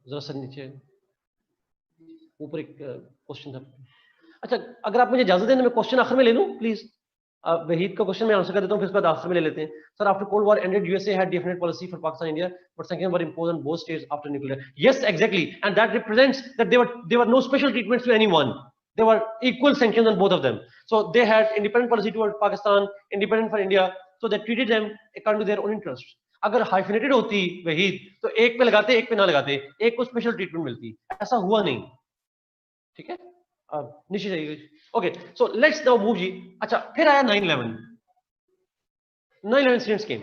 जरा सा नीचे ऊपर एक क्वेश्चन था. अच्छा, अगर आप मुझे इजाजत दें मैं क्वेश्चन आखिर में ले लूं प्लीज. वहीद का क्वेश्चन मैं आंसर कर देता हूं, फिर उसके बाद आखिर में ले लेते हैं. Sir, after cold war ended USA had different policy for Pakistan India but sanctions were imposed on both states after nuclear. Yes, exactly, and that represents that there were no special treatments to anyone. There were equal sanctions on both of them. So they had independent policy toward Pakistan, independent for India. So they treated them according to their own interests. अगर hyphenated होती वहीद तो एक पे लगाते, एक पे ना लगाते, एक को स्पेशल ट्रीटमेंट मिलती. ऐसा हुआ नहीं. ठीक है, नीचे जाइए. Okay, so let's now move जी. अच्छा, फिर आया 9/11. 9/11 इंसिडेंट्स केम.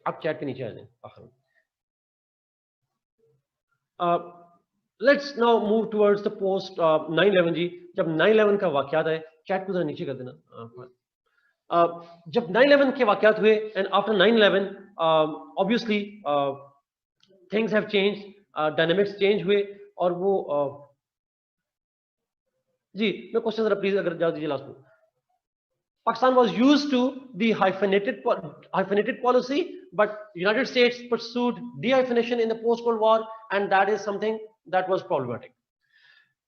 आप चैट के नीचे आ जाएं आखिर में. Let's now move towards the post 9/11 जी. जब 9/11 का वाकयात है, चैट को जरा नीचे कर देना. जब 9/11 के वाकयात हुए and after 9/11 obviously things have changed, dynamics change हुए. और वो जी, मैं क्वेश्चन जरा प्लीज अगर जवाब दीजिए लास्ट में. Pakistan was used to the hyphenated policy, but United States pursued de-hyphenation in the post-Cold War, and that is something that was problematic.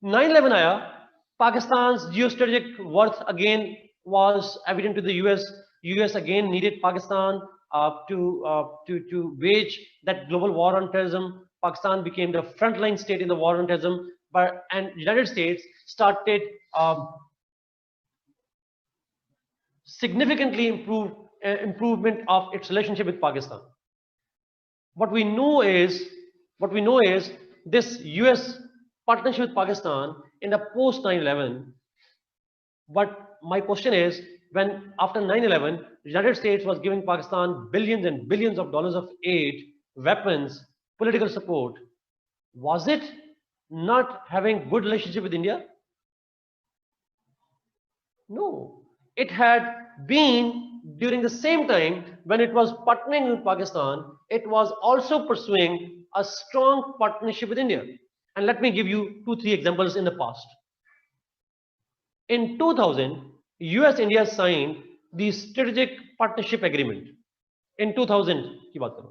9/11 आया, Pakistan's geostrategic worth again was evident to the US. US again needed Pakistan to wage that global war on terrorism. Pakistan became the frontline state in the war on terrorism, and United States started significantly improvement of its relationship with Pakistan. What we know is this US partnership with Pakistan in the post 9/11. But my question is, when after 9/11, the United States was giving Pakistan billions and billions of dollars of aid, weapons, political support, was it not having good relationship with India? No. It had been during the same time when it was partnering with Pakistan, it was also pursuing a strong partnership with India. And let me give you 2-3 examples in the past. In 2000, US-India signed the Strategic Partnership Agreement. In 2000 की बात करो.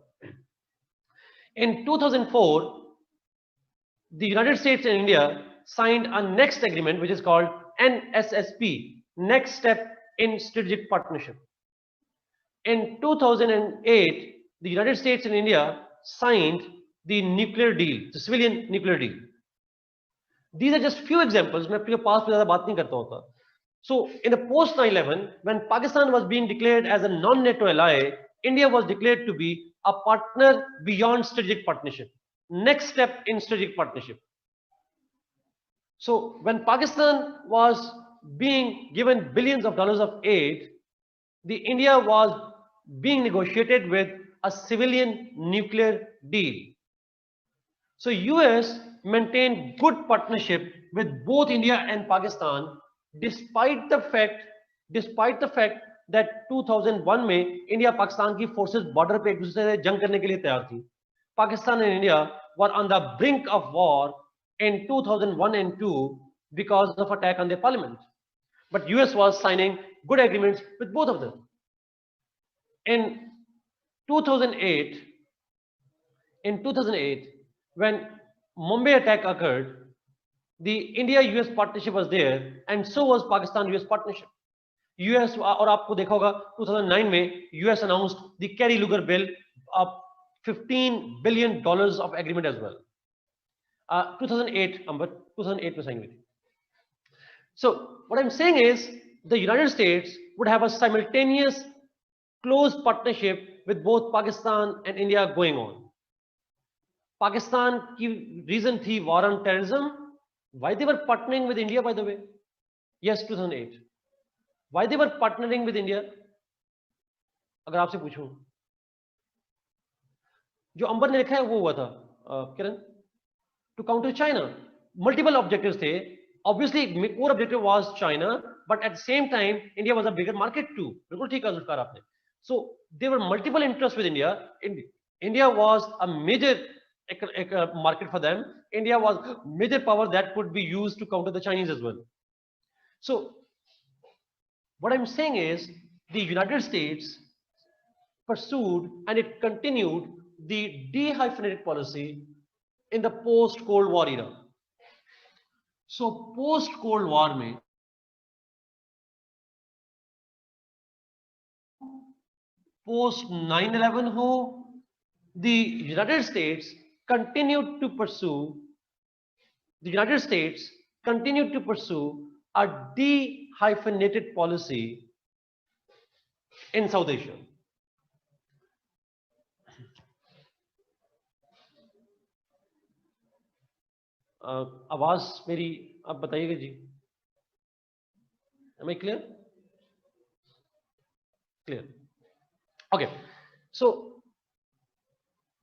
In 2004, the United States and India signed a next agreement, which is called NSSP, Next Step in Strategic Partnership. In 2008, the United States and India signed the nuclear deal, the civilian nuclear deal. These are just few examples. मैं अपने पास में ज़्यादा बात नहीं करता होता. So, in the post 9/11, when Pakistan was being declared as a non-NATO ally, India was declared to be a partner beyond strategic partnership. Next step in strategic partnership. So, when Pakistan was being given billions of dollars of aid, the India was being negotiated with a civilian nuclear deal. So, US maintained good partnership with both India and Pakistan, despite the fact that 2001 में India Pakistan की forces border पे एक दूसरे से जंग करने के लिए तैयार थी. Pakistan and India were on the brink of war in 2001 and 2 because of attack on their parliament. But US was signing good agreements with both of them. In 2008, when Mumbai attack occurred, the India-US partnership was there, and so was Pakistan-US partnership. US और आपको देखा होगा 2009 में US announced the Kerry-Lugar bill of $15 billion of agreement as well. 2008 में sign हुई थी. So what I'm saying is the United States would have a simultaneous close partnership with both Pakistan and India going on. Pakistan की reason थी war on terrorism. Why they were partnering with India, by the way? Yes, 2008. Why they were partnering with India? अगर आपसे पूछूं, जो अंबर ने लिखा है वो हुआ था किरण, to counter China. Multiple objectives थे. Obviously, core objective was China, but at the same time, India was a bigger market too. बिल्कुल ठीक है जुल्फकार आपने. So there were multiple interests with India. India was a major market for them. India was major power that could be used to counter the Chinese as well. So what I'm saying is the United States pursued and it continued the de-hyphenated policy in the post-Cold War era. So post-Cold War में post 9/11 हो, the United States continued to pursue a de-hyphenated policy in South Asia. आवाज मेरी आप बताइएगा जी. Am I clear? Clear. Okay. So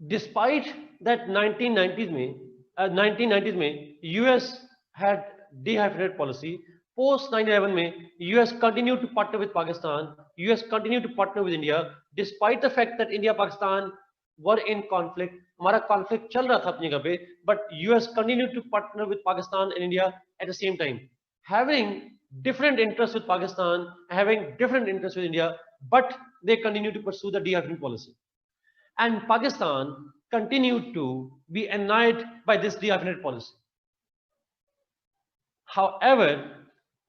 despite that 1990s में US had de-hyphenated policy. Post 9/11 में US continued to partner with Pakistan. US continued to partner with India, despite the fact that India Pakistan were in conflict. हमारा conflict चल रहा था अपनी जगह पे, but US continued to partner with Pakistan and India at the same time, having different interests with Pakistan, having different interests with India, but they continued to pursue the de-hyphenated policy. And Pakistan continued to be annoyed by this de-hyphenated policy. However,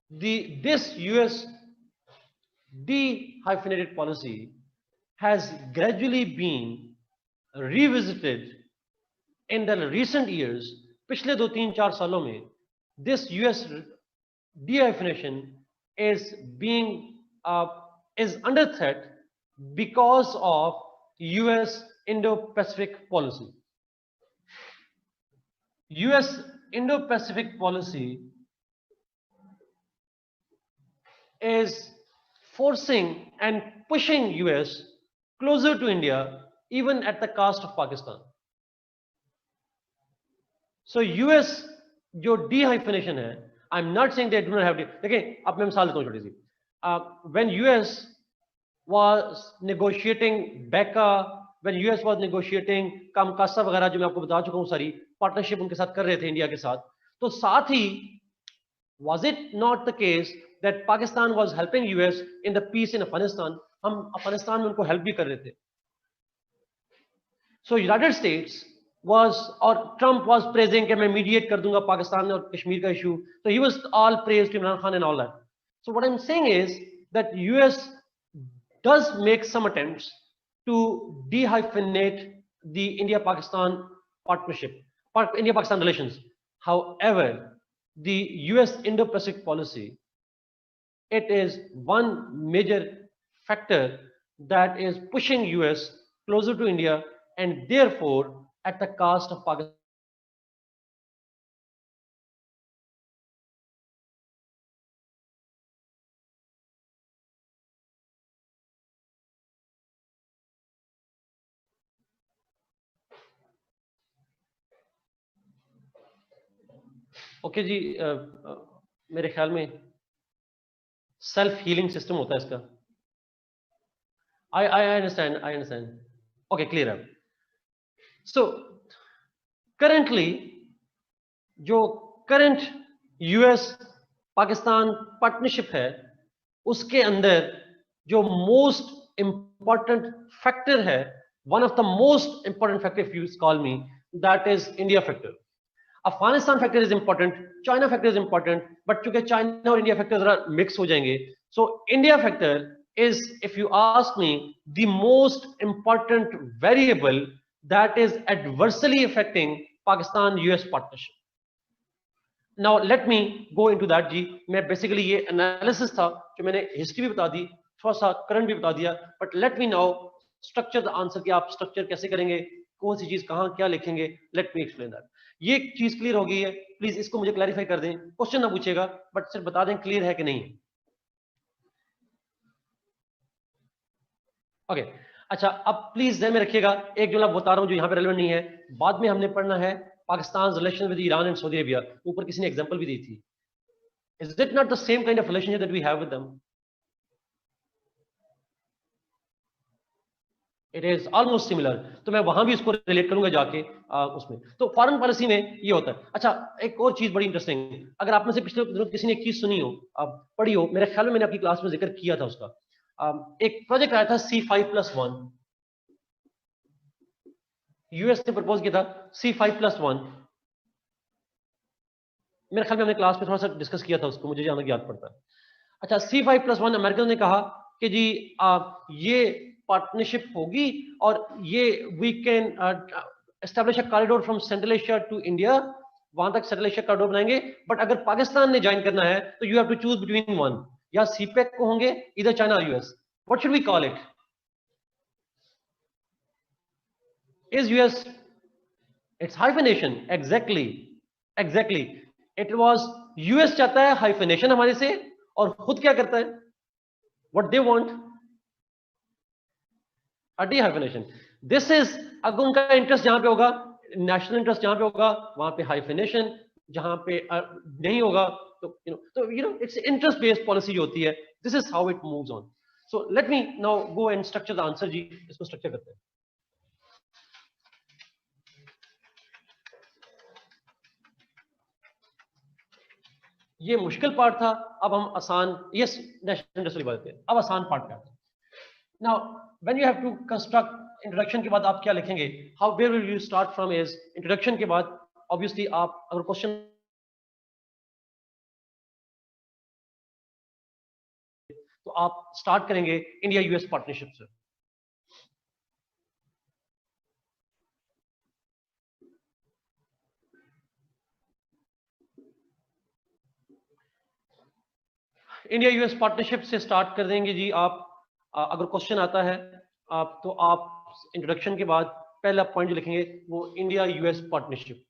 this US de-hyphenated policy has gradually been revisited in the recent years. पिछले 2-3-4 सालों में this US de-hyphenation is under threat because of US Indo-Pacific policy. US Indo-Pacific policy is forcing and pushing US closer to India, even at the cost of Pakistan. So US जो de-hyphenation है, I'm not saying they do not have to. देखिए, अब मैं मिसाल देता हूँ छोटी सी. When US was negotiating BECA, when US was negotiating कामकासा वगैरह जो मैं आपको बता चुका हूँ सारी पार्टनरशिप उनके साथ कर रहे थे इंडिया के साथ, तो साथ ही was it not the case that Pakistan was helping US in the peace in Afghanistan? हम अफगानिस्तान में उनको हेल्प भी कर रहे थे. So United States was, or Trump was praising कि मैं mediate कर दूंगा पाकिस्तान और कश्मीर का issue, so he was all praised Imran Khan and all that. So what I'm saying is that US does make some attempts to dehyphenate the India-Pakistan partnership, India-Pakistan relations. However, the US Indo-Pacific policy, it is one major factor that is pushing US closer to India, and therefore at the cost of Pakistan. Okay जी, मेरे ख्याल में self healing system होता है इसका. I understand. Okay, clear up. So currently जो current US Pakistan partnership है, उसके अंदर जो मोस्ट इंपॉर्टेंट फैक्टर है, one of the most important factor if you call me, that is India factor. Afghanistan factor is important, China factor is important, but चूंकि China और India factor जरा mix हो जाएंगे, so India factor is, if you ask me, the most important variable that is adversely affecting Pakistan-US partnership. Now let me go into that जी. मैं basically ये analysis था जो मैंने history भी बता दी, थोड़ा सा current भी बता दिया, but let me now structure the answer कि आप structure कैसे करेंगे, कौन सी चीज कहाँ क्या लिखेंगे. Let me explain that. ये चीज clear हो गई है, प्लीज इसको मुझे clarify कर दें. क्वेश्चन ना पूछेगा, but सिर्फ बता दें clear है कि नहीं. ओके अच्छा, अब प्लीज ध्यान में रखिएगा, एक जो मैं बता रहा हूं जो यहाँ पे रेलेवेंट नहीं है, बाद में हमने पढ़ना है Pakistan relation with Iran and Saudi Arabia. ऊपर किसी ने एग्जांपल भी दी थी. Is it not the same kind of relationship that we have with them? It is almost similar. तो मैं वहां भी इसको रिलेट करूंगा जाके उसमें. तो फॉरेन पॉलिसी में ये होता है. अच्छा, एक और चीज बड़ी इंटरेस्टिंग, अगर आप में से पिछले दिनों किसी ने एक चीज सुनी हो, पढ़ी हो, मेरे ख्याल में मैंने अपनी क्लास में जिक्र किया था उसका. एक प्रोजेक्ट आया था C5+1. यूएस ने प्रपोज किया था C5+1. मेरे ख्याल में हमने क्लास में थोड़ा सा डिस्कस किया था उसको, मुझे जहां तक याद पड़ता है. अच्छा, C5+1 अमेरिकन ने कहा कि जी ये पार्टनरशिप होगी और ये we can establish a corridor from central Asia to India. वहां तक सेंट्रल एशिया कॉरिडोर बनाएंगे, बट अगर पाकिस्तान ने ज्वाइन करना है तो you have to choose between one, या सीपेक को होंगे, इधर चाइना और US. What should we call it? Is US? It's hyphenation. Exactly. It was US चाहता है हाइफिनेशन हमारे से, और खुद क्या करता है? What they want? A dehyphenation. This is, अगर उनका इंटरेस्ट जहां पे होगा, नेशनल इंटरेस्ट जहां पे होगा, वहां पे हाइफिनेशन, जहां पे नहीं होगा तो इट्स इंटरेस्ट बेस्ड पॉलिसी जो होती है. This is how it moves on. So let me now go and structure the answer जी. इसको स्ट्रक्चर करते हैं. ये मुश्किल पार्ट था, अब हम आसान, यस नेशनल इंटरेस्ट वाली बात है, अब आसान पार्ट पे आते हैं. Now when you have to construct introduction के बाद आप क्या लिखेंगे? How where will you start from? Is introduction के बाद ऑब्वियसली आप अगर क्वेश्चन, तो आप स्टार्ट करेंगे इंडिया यूएस पार्टनरशिप से. इंडिया यूएस पार्टनरशिप से स्टार्ट कर देंगे जी आप. अगर क्वेश्चन आता है तो आप इंट्रोडक्शन के बाद पहला पॉइंट जो लिखेंगे वो India US partnership.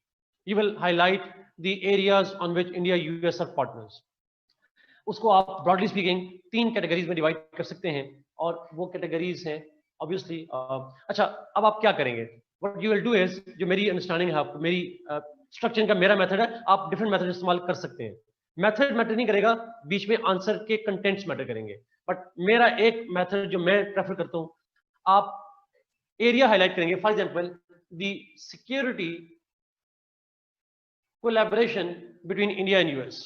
You will highlight the areas on which India US are partners. उसको आप ब्रॉडली स्पीकिंग 3 कैटेगरीज में डिवाइड कर सकते हैं, और वो कैटेगरीज हैं ऑब्वियसली. अच्छा, अब आप क्या करेंगे? What you will do is, जो मेरी अंडरस्टैंडिंग है आपको, मेरी स्ट्रक्चरिंग का मेरा मेथड है, आप डिफरेंट मेथड इस्तेमाल कर सकते हैं. मेथड मैटर नहीं करेगा, बीच में आंसर के कंटेंट्स मैटर करेंगे. बट मेरा एक मेथड जो मैं प्रेफर करता हूं, आप एरिया हाईलाइट करेंगे. For example, the security collaboration between India and US.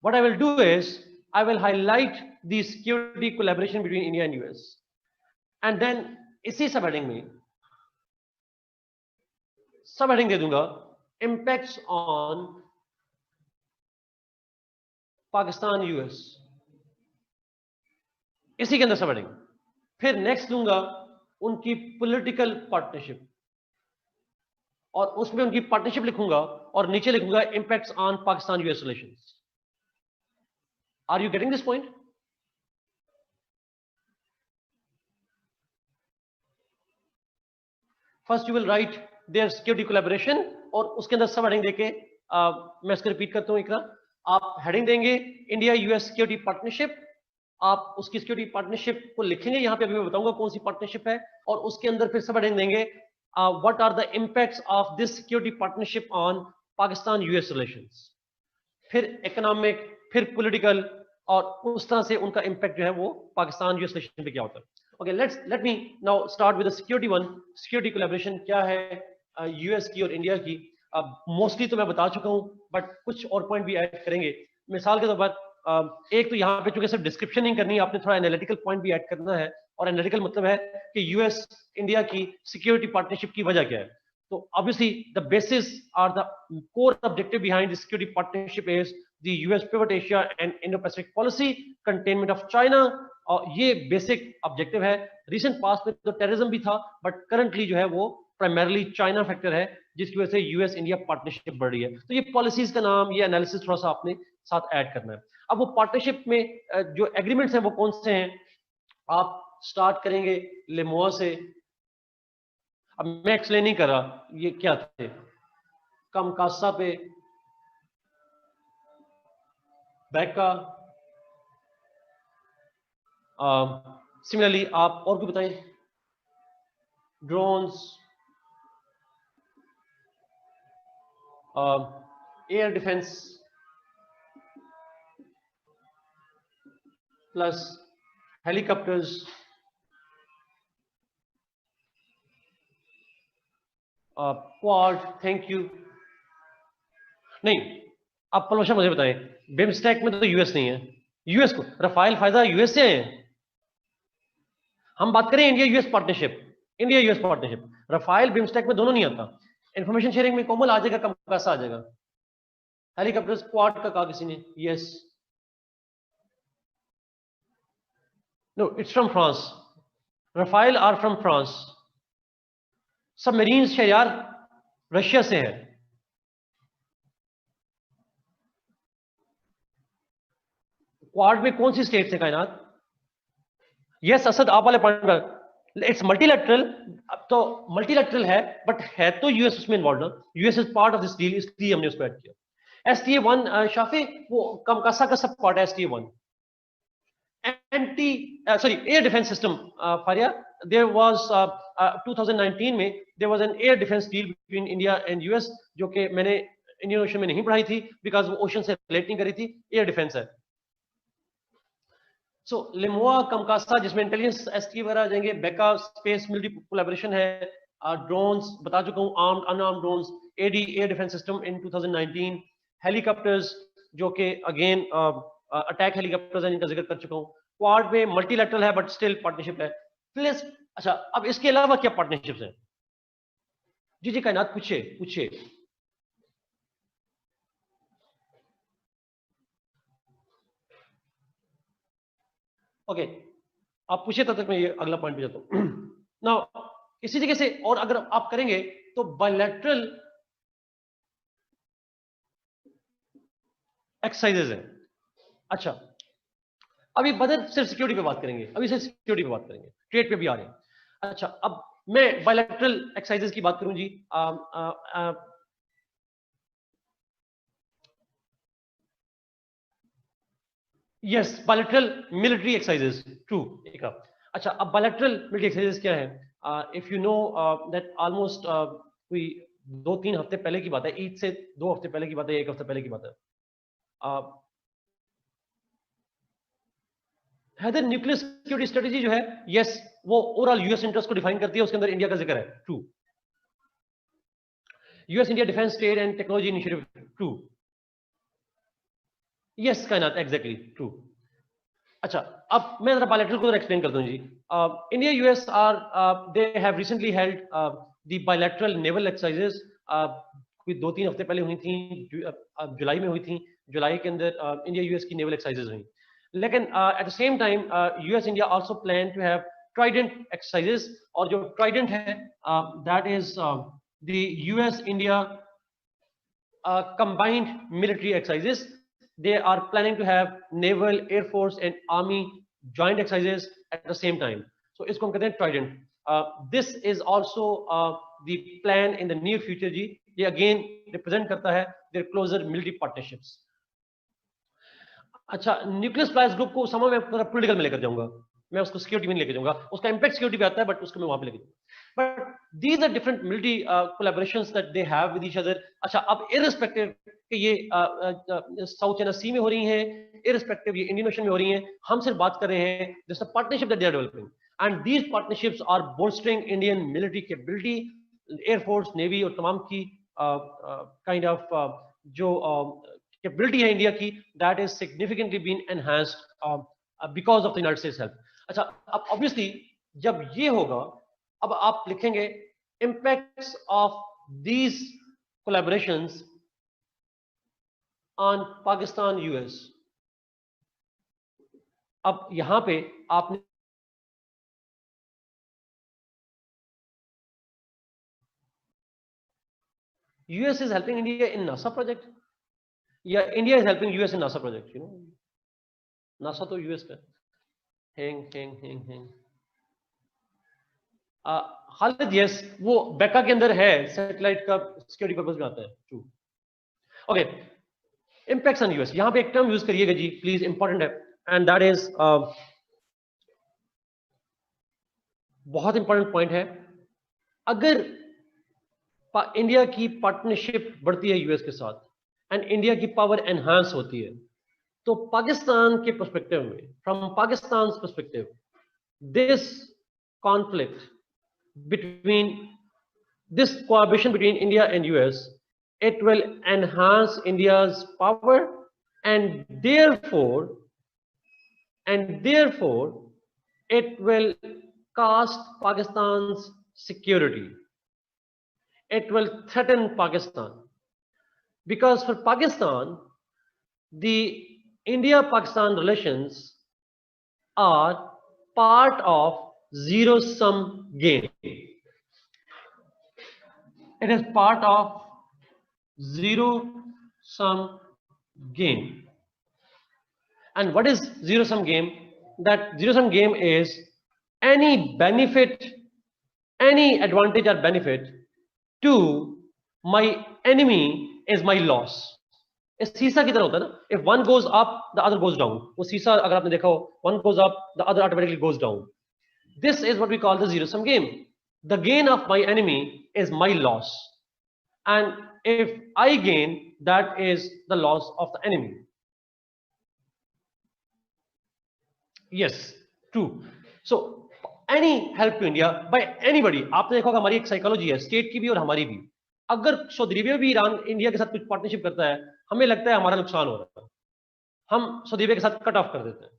What I will do is, I will highlight the security collaboration between India and US, and then इसी सब heading में सब हेडिंग दे दूंगा, impacts on Pakistan US, इसी के अंदर सब heading. फिर नेक्स्ट दूंगा उनकी पॉलिटिकल पार्टनरशिप, और उसमें उनकी पार्टनरशिप लिखूंगा और नीचे लिखूंगा impacts on Pakistan US relations. Are you getting this point? First you will write their security collaboration, और उसके अंदर सब हेडिंग देके मैं इसको रिपीट करता हूं एक बार। आप हेडिंग देंगे इंडिया यूएस सिक्योरिटी पार्टनरशिप, आप उसकी सिक्योरिटी पार्टनरशिप को लिखेंगे, यहां पे अभी मैं बताऊंगा कौन सी पार्टनरशिप है, और उसके अंदर फिर सब हेडिंग देंगे what are the impacts of this security partnership on Pakistan US relations, फिर इकोनॉमिक, फिर पॉलिटिकल, और उस तरह से उनका इंपैक्ट जो है वो पाकिस्तान यूएस रिलेशन पे क्या होता है। Okay, late me now start with the security one. Security collaboration क्या है यूएस की और इंडिया की? मोस्टली तो मैं बता चुका हूं, बट कुछ और पॉइंट भी ऐड करेंगे। मिसाल के तौर पर एक तो यहाँ पे चूंकि सिर्फ डिस्क्रिप्शन नहीं करनी, आपने थोड़ा एनालिटिकल पॉइंट भी ऐड करना है, और एनालिटिकल मतलब है कि यूएस इंडिया की सिक्योरिटी पार्टनरशिप की वजह क्या है। So obviously the basis or the core objective behind the security partnership is the US pivot Asia and Indo-Pacific policy, containment of China, और ये बेसिक ऑब्जेक्टिव है। रिसेंट पास्ट में तो टेररिज्म भी था, बट करंटली जो है वो प्राइमरली चाइना फैक्टर है, जिसकी वजह से यूएस इंडिया पार्टनरशिप बढ़ रही है। तो ये पॉलिसीज का नाम, ये एनालिसिस थोड़ा सा आपने साथ ऐड करना है। अब वो पार्टनरशिप में जो एग्रीमेंट्स हैं वो कौन से हैं? आप स्टार्ट करेंगे लेमोआ से। अब मैं एक्सप्लेन नहीं कर रहा ये क्या थे, कमकासा पे, बैका, सिमिलरली आप और भी बताएं, drones, air defence plus helicopters, quad, thank you. नहीं, आप पलवशा मुझे बताएं, बिमस्टेक में तो यूएस नहीं है। यूएस को रफाइल फायदा यूएस से आए हैं। हम बात करें India US partnership, India US partnership, Rafale BIMSTEC में दोनों नहीं आता। इंफॉर्मेशन शेयरिंग में कोमल आ जाएगा, कमकासा आ जाएगा। हेलीकॉप्टर्स क्वाड का कहा किसी ने? Yes, no, it's from France. Rafale are from France. Submarine यार रशिया से है। क्वाड में कौन सी स्टेट्स है कायनात? यस असद, आप वाले पॉइंट पर इट्स मल्टीलैटरल। अब तो मल्टीलैटरल है, बट है तो यूएस उसमें इन्वॉल्व ना। US is part of this deal, इसलिए हमने उसको ऐड किया। एसटीए वन शाफी, वो कमकासा का सब पार्ट है STA one. Anti sorry air defence system फारिया, देयर वाज 2019 में there was an air defence deal between India and US, जो कि मैंने इंडियन ओशन में नहीं पढ़ाई थी, बिकॉज वो ओशन से रिलेट नहीं करी थी, एयर डिफेंस है। सो लिमोआ, कमकासा, जिसमें इंटेलिजेंस एसटी वगैरह आ जाएंगे, बेका स्पेस मिलिट्री कोलैबोरेशन है, ड्रोन्स बता चुका हूं, armed unarmed drones, AD air defence system in 2019, helicopters जो कि अगेन अटैक हेलीकॉप्टर्स हैं, इनका जिक्र कर चुका हूं। क्वाड में मल्टीलैटरल है बट स्टिल पार्टनरशिप है। प्लस अच्छा, अब इसके अलावा क्या पार्टनरशिप्स हैं? जी जी कायनात, पूछिए पूछिए। ओके, आप पूछिए, तब तक मैं ये अगला पॉइंट पे जाता हूं। ना इसी तरीके से और अगर आप करेंगे तो बायलैटरल एक्सरसाइजेज है। अच्छा, अभी बदल सिर्फ सिक्योरिटी पे बात करेंगे, अभी सिर्फ सिक्योरिटी पे बात करेंगे, ट्रेड पे भी आ रहे हैं। अच्छा, अब मैं बायलैटरल एक्सरसाइजेज की बात करूं जी। Yes, bilateral military exercises, true. एक अच्छा, अब बायलैटरल मिलिट्री एक्सरसाइजेज क्या है? If you know that almost कोई 2-3 हफ्ते पहले की बात है, ईद से 2 हफ्ते पहले की बात है, 1 हफ्ते पहले की बात है, हैदर न्यूक्लियर सिक्योरिटी स्ट्रेटेजी जो है, यस, वो ओवरऑल यूएस इंटरेस्ट को डिफाइन करती है, उसके अंदर इंडिया का जिक्र है, true. US India defence trade and technology initiative, true. Yes Kainat, exactly true. अच्छा, अब मैं जरा बायलैटरल को एक्सप्लेन कर दूं जी। India US are they have recently held the bilateral naval exercises कोई 2-3 हफ्ते पहले हुई थी, जुलाई में हुई थी। जुलाई के अंदर इंडिया यूएस की नेवल एक्सरसाइजेज हुई। लेकिन at the same time US India also plan to have Trident exercises, और जो ट्राइडेंट है that is the US India combined military exercises. They are planning to have naval, air force and army joint exercises at the same time. So इसको हम कहते हैं trident. This is also the plan in the near future जी. ये again represent करता है their closer military partnerships. अच्छा, nuclear suppliers group को समय में पूरा पॉलिटिकल में लेकर जाऊंगा, मैं उसको सिक्योरिटी में लेकर जाऊंगा, उसका इंपैक्ट सिक्योरिटी पे आता है, बट उसको मैं वहां पे लेकर जाऊंगा। But these are different military collaborations that they have with each other. अच्छा, अब इररिस्पेक्टिव कि ये साउथ चाइना सी में हो रही हैं, इररिस्पेक्टिव ये इंडियन ओशन में हो रही हैं, हम सिर्फ बात कर रहे हैं this a partnership that they are developing, and these partnerships are bolstering Indian military capability, air force, navy और तमाम की काइंड ऑफ जो कैपेबिलिटी है इंडिया की, that is significantly been enhanced because of the United States help. अच्छा, अब obviously जब ये होगा, अब आप लिखेंगे impacts of these collaborations on Pakistan US। अब यहां पे आपने US is helping India in NASA project, या India is helping US in NASA project, you know, NASA तो US का हैंग खालिद, यस, वो बेका के अंदर है, सैटेलाइट का सिक्योरिटी पर्पस में आता है। True. Okay, impacts on US, यहां पे एक टर्म यूज करिएगा जी प्लीज, इंपॉर्टेंट है, एंड दैट इज बहुत इंपॉर्टेंट पॉइंट है। अगर इंडिया की पार्टनरशिप बढ़ती है यूएस के साथ एंड इंडिया की पावर एनहांस होती है, तो पाकिस्तान के पर्सपेक्टिव में, from Pakistan perspective, this conflict between this collaboration between India and US, it will enhance India's power, and therefore it will cost Pakistan's security. It will threaten Pakistan, because for Pakistan the India-Pakistan relations are part of zero-sum game. It is part of zero-sum game. And what is zero-sum game? That zero-sum game is any benefit, any advantage or benefit to my enemy is my loss. इस सीसा की तरह होता है ना, if one goes up the other goes down। वो सीसा अगर आपने देखा हो, one goes up the other automatically goes down। This is what we call the zero-sum game. The gain of my enemy is my loss, and if I gain, that is the loss of the enemy. Yes, true. So any help to India by anybody, आपने देखा होगा हमारी एक psychology है state की भी और हमारी भी, अगर सऊदी अरेबिया भी ईरान इंडिया के साथ कुछ पार्टनरशिप करता है, हमें लगता है हमारा नुकसान हो रहा है, हम सऊदी अरेबिया के साथ कट ऑफ कर देते हैं।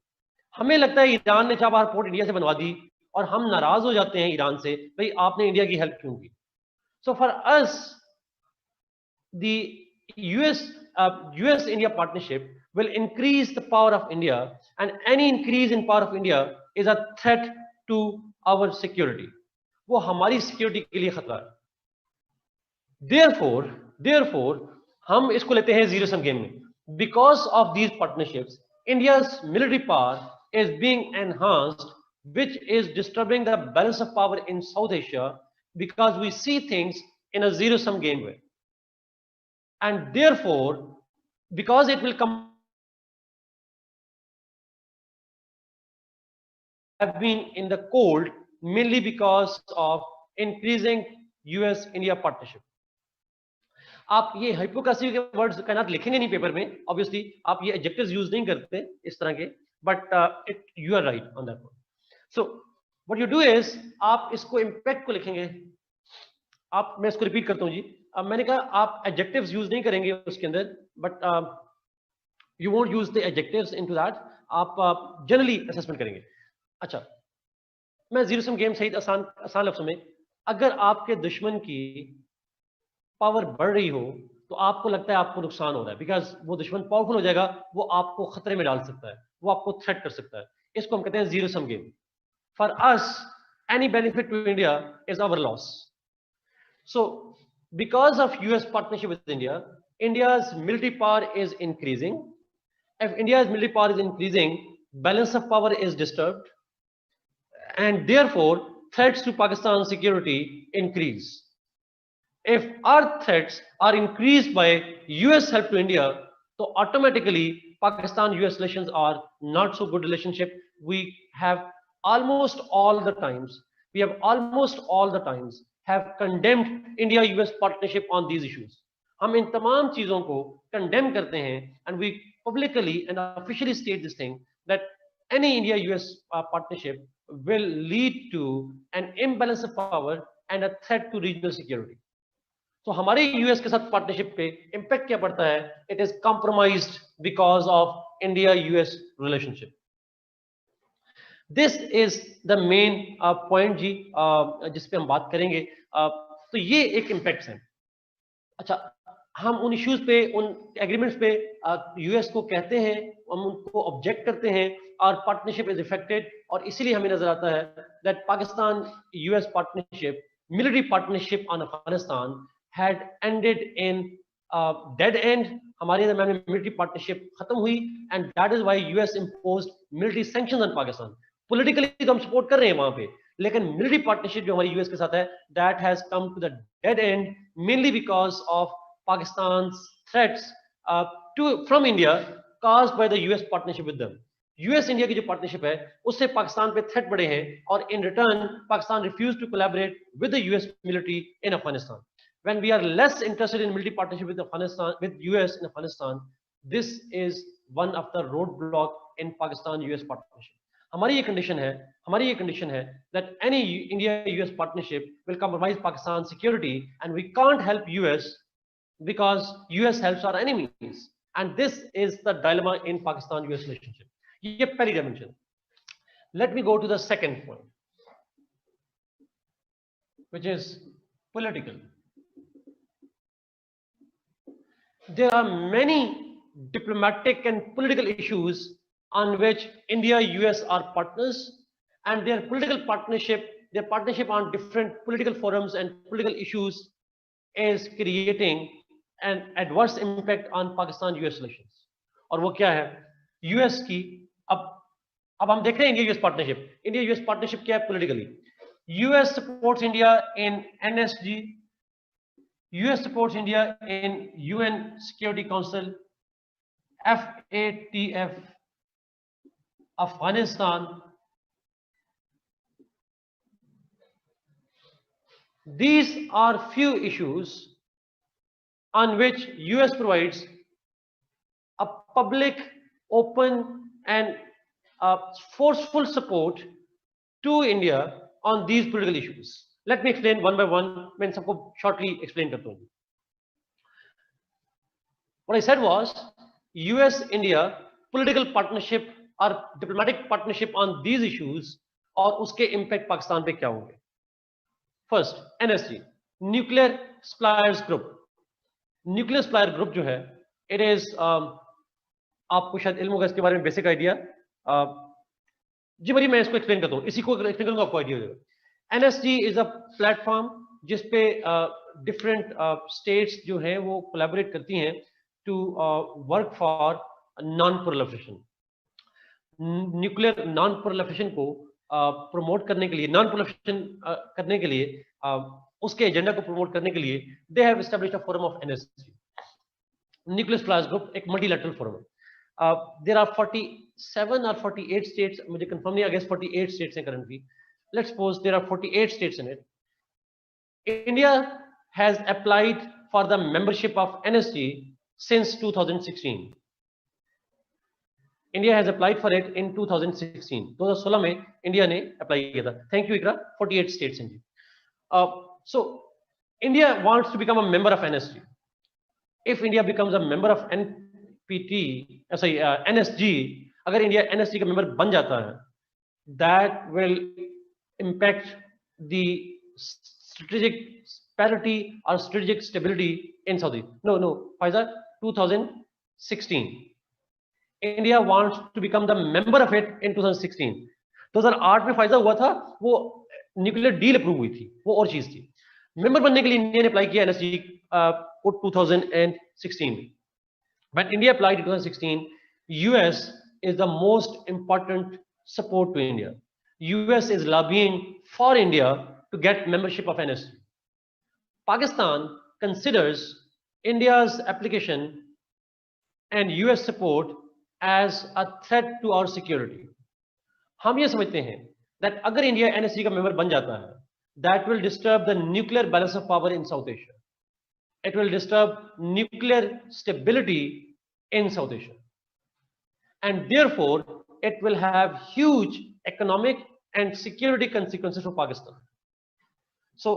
हमें लगता है ईरान ने चाबहार पोर्ट इंडिया से बनवा दी, और हम नाराज हो जाते हैं ईरान से, भाई आपने इंडिया की हेल्प क्यों की। So for us the US India partnership will increase the power of India, and any increase in power of India is a threat to our security। वो हमारी सिक्योरिटी के लिए खतरा है। Therefore हम इसको लेते हैं जीरो सम गेम में। Because of these partnerships, India's military power is being enhanced, which is disturbing the balance of power in South Asia, because we see things in a zero-sum game way. And therefore, because it will come have been in the cold, mainly because of increasing US-India partnership। आप ये hypocrisy के words कायनात लिखेंगे नहीं paper में, obviously आप ये adjectives use नहीं करते इस तरह के, but you are right on that one. So what you do is, आप इसको इंपैक्ट को लिखेंगे। आप, मैं इसको रिपीट करता हूँ जी, मैंने कहा आप एडजेक्टिव्स यूज नहीं करेंगे उसके अंदर, but you won't use the adjectives into that, आप जनरली असेसमेंट करेंगे। अच्छा, मैं जीरो सम गेम सहित आसान लफ्जों में, अगर आपके दुश्मन की पावर बढ़ रही हो तो आपको लगता है आपको नुकसान हो रहा है, बिकॉज वो दुश्मन पावरफुल हो जाएगा, वो आपको खतरे में डाल सकता है, वो आपको थ्रेट कर सकता है। इसको हम कहते हैं zero sum game. For us any benefit to India is our loss. So because of US partnership with India, India's military power is increasing. If India's military power is increasing, balance of power is disturbed, and therefore threats to Pakistan's security increase. If our threats are increased by US help to India, so automatically Pakistan-US relations are not so good relationship. Have almost all the times, we have almost all the times have condemned India-US partnership on these issues. हम इन तमाम चीजों को condemn करते हैं, and we publicly and officially state this thing that any India-US partnership will lead to an imbalance of power and a threat to regional security. तो हमारे US के साथ पार्टनरशिप पे इंपैक्ट क्या पड़ता है? It is compromised because of India US relationship. This is the main point जी, जिस पे हम बात करेंगे। तो ये एक इम्पैक्ट है। अच्छा, हम उन इश्यूज पे, उन एग्रीमेंट्स पे यूएस को कहते हैं, हम उनको ऑब्जेक्ट करते हैं, और पार्टनरशिप इज इफेक्टेड, और इसीलिए हमें नजर आता है that Pakistan US partnership, military partnership on Afghanistan had ended in dead end. हमारे दरमियान में मिलिट्री पार्टनरशिप खत्म हुई, and that is why US imposed military sanctions on Pakistan. Politically तो हम सपोर्ट कर रहे हैं वहां पे, लेकिन मिलिट्री पार्टनरशिप जो हमारी यूएस के साथ है, that has come to the dead end mainly because of Pakistan's threats from India caused by the US partnership with them. US India की जो पार्टनरशिप है उससे पाकिस्तान पे थ्रेट बढ़े हैं, और in return Pakistan refuse to collaborate with the US military in Afghanistan. When we are less interested in military partnership with Afghanistan, with US in Afghanistan, this is one of the roadblock in Pakistan-US partnership. हमारी ये condition है that any India-US partnership will compromise Pakistan's security, and we can't help US because US helps our enemies, and this is the dilemma in Pakistan-US relationship. ये पहली dimension. Let me go to the second point, which is political. There are many diplomatic and political issues on which India, US are partners, and their partnership on different political forums and political issues is creating an adverse impact on Pakistan-US relations. और वो क्या है? US की अब हम देख रहे हैं इंडिया-US पार्टनरशिप. इंडिया-US पार्टनरशिप क्या है politically? US supports India in NSG. US supports India in UN Security Council, FATF, Afghanistan. These are few issues on which US provides a public, open, and forceful support to India on these political issues. Let me explain one by one. मैं सबको shortly explain करता हूँ. What I said was US-India political partnership or diplomatic partnership on these issues, और उसके impact Pakistan पे क्या होंगे. First, NSG, Nuclear Suppliers Group. Nuclear Supplier Group जो है, it is आपको शायद इल्म होगा इसके बारे में, बेसिक आइडिया. जी भरी मैं इसको एक्सप्लेन करता हूँ, इसी को एक्सप्लेन करूँगा, आपको आइडिया हो जाएगा. NSG is a platform जिसपे different states जो हैं वो collaborate करती हैं to work for non-proliferation. Nuclear non-proliferation को promote करने के लिए, non-proliferation करने के लिए, उसके एजेंडा को promote करने के लिए, they have established a forum of NSG. Nuclear Suppliers Group एक multilateral forum है. There are 47 or 48 states, मुझे confirm नहीं, I guess 48 states हैं currently. Let's suppose there are 48 states in it. India has applied for the membership of NSG since 2016. India has applied for it in 2016. 2016 में India ने apply किया था. Thank you, Ikra. 48 states हैं जी. So India wants to become a member of NSG. If India becomes a member of NSG, अगर India NSG का member बन जाता है, that will impact the strategic parity or strategic stability in Saudi. No, Faiza, 2016. India wants to become the member of it in 2016. 2008 में Pfizer हुआ था, वो nuclear deal approve हुई थी, वो और चीज थी. मेंबर बनने के लिए इंडिया ने अप्लाई किया एनएसजी को 2016. When India applied in 2016, US is the most important support to India. US is lobbying for India to get membership of NSG. Pakistan considers India's application and US support as a threat to our security. हम ये समझते हैं that अगर India NSG का member बन जाता है, that will disturb the nuclear balance of power in South Asia. It will disturb nuclear stability in South Asia. And therefore, it will have huge economic and security consequences for Pakistan. So,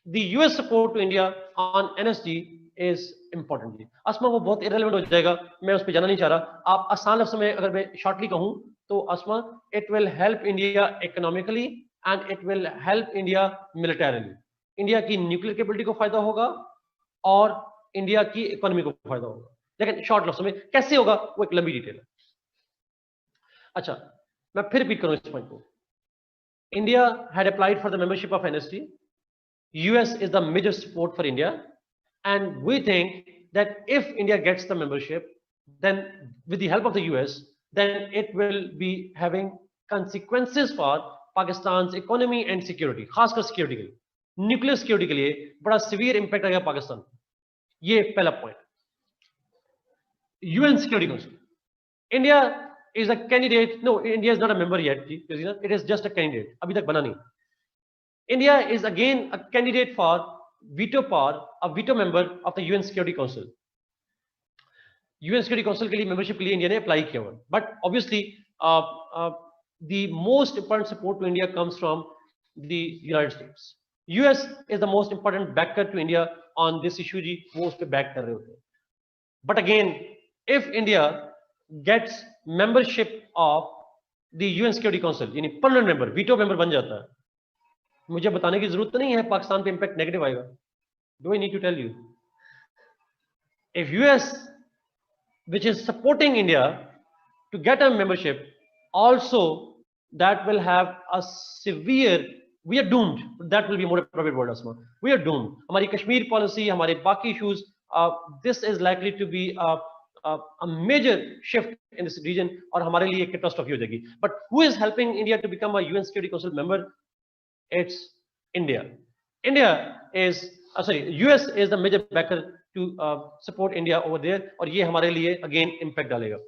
the US support to India on NSG is important. Asma वो बहुत irrelevant हो जाएगा, मैं उस पर जाना नहीं चाह रहा. आप आसान लफ्ज़ों में अगर मैं shortly कहूँ तो Asma, it will help India economically and it will help India militarily. India की न्यूक्लियर कैपेबिलिटी को फायदा होगा और इंडिया की इकोनॉमी को फायदा होगा. लेकिन शॉर्ट लफ्ज़ों में कैसे होगा वो एक लंबी डिटेल है. अच्छा, मैं फिर रिपीट करूं इस पॉइंट को. India had applied for the membership of NSG. US is the major support for India and we think that if India gets the membership, then with the help of the US, then it will be having consequences for Pakistan economy and security. खासकर security के लिए, nuclear security के लिए बड़ा severe impact आएगा पाकिस्तान. ये पहला point. UN Security Council. India is a candidate. No, India is not a member yet. It is just a candidate. अभी तक बना नहीं. India is again a candidate for veto power, a veto member of the UN Security Council. UN Security Council के लिए membership के लिए India ने apply किया हुआ. But obviously, the most important support to India comes from the United States. US is the most important backer to India on this issue. जी वो उस पे back कर रहे होते हैं. But again, if India gets membership of the UN Security Council, यानी permanent member, veto member बन जाता है, मुझे बताने की जरूरत नहीं है पाकिस्तान पे इम्पैक्ट नेगेटिव आएगा. Do I need to tell you? If US, which is supporting India to get a membership, also that will have a severe, we are doomed. That will be more appropriate word, Asma. We are doomed. हमारी Kashmir policy, हमारे बाकी issues, this is likely to be a major shift in this region और हमारे लिए catastrophe हो जाएगी. But who is helping India to become a UN Security Council member? It's India. India is US is the major backer to support India over there और ये हमारे लिए again impact डालेगा.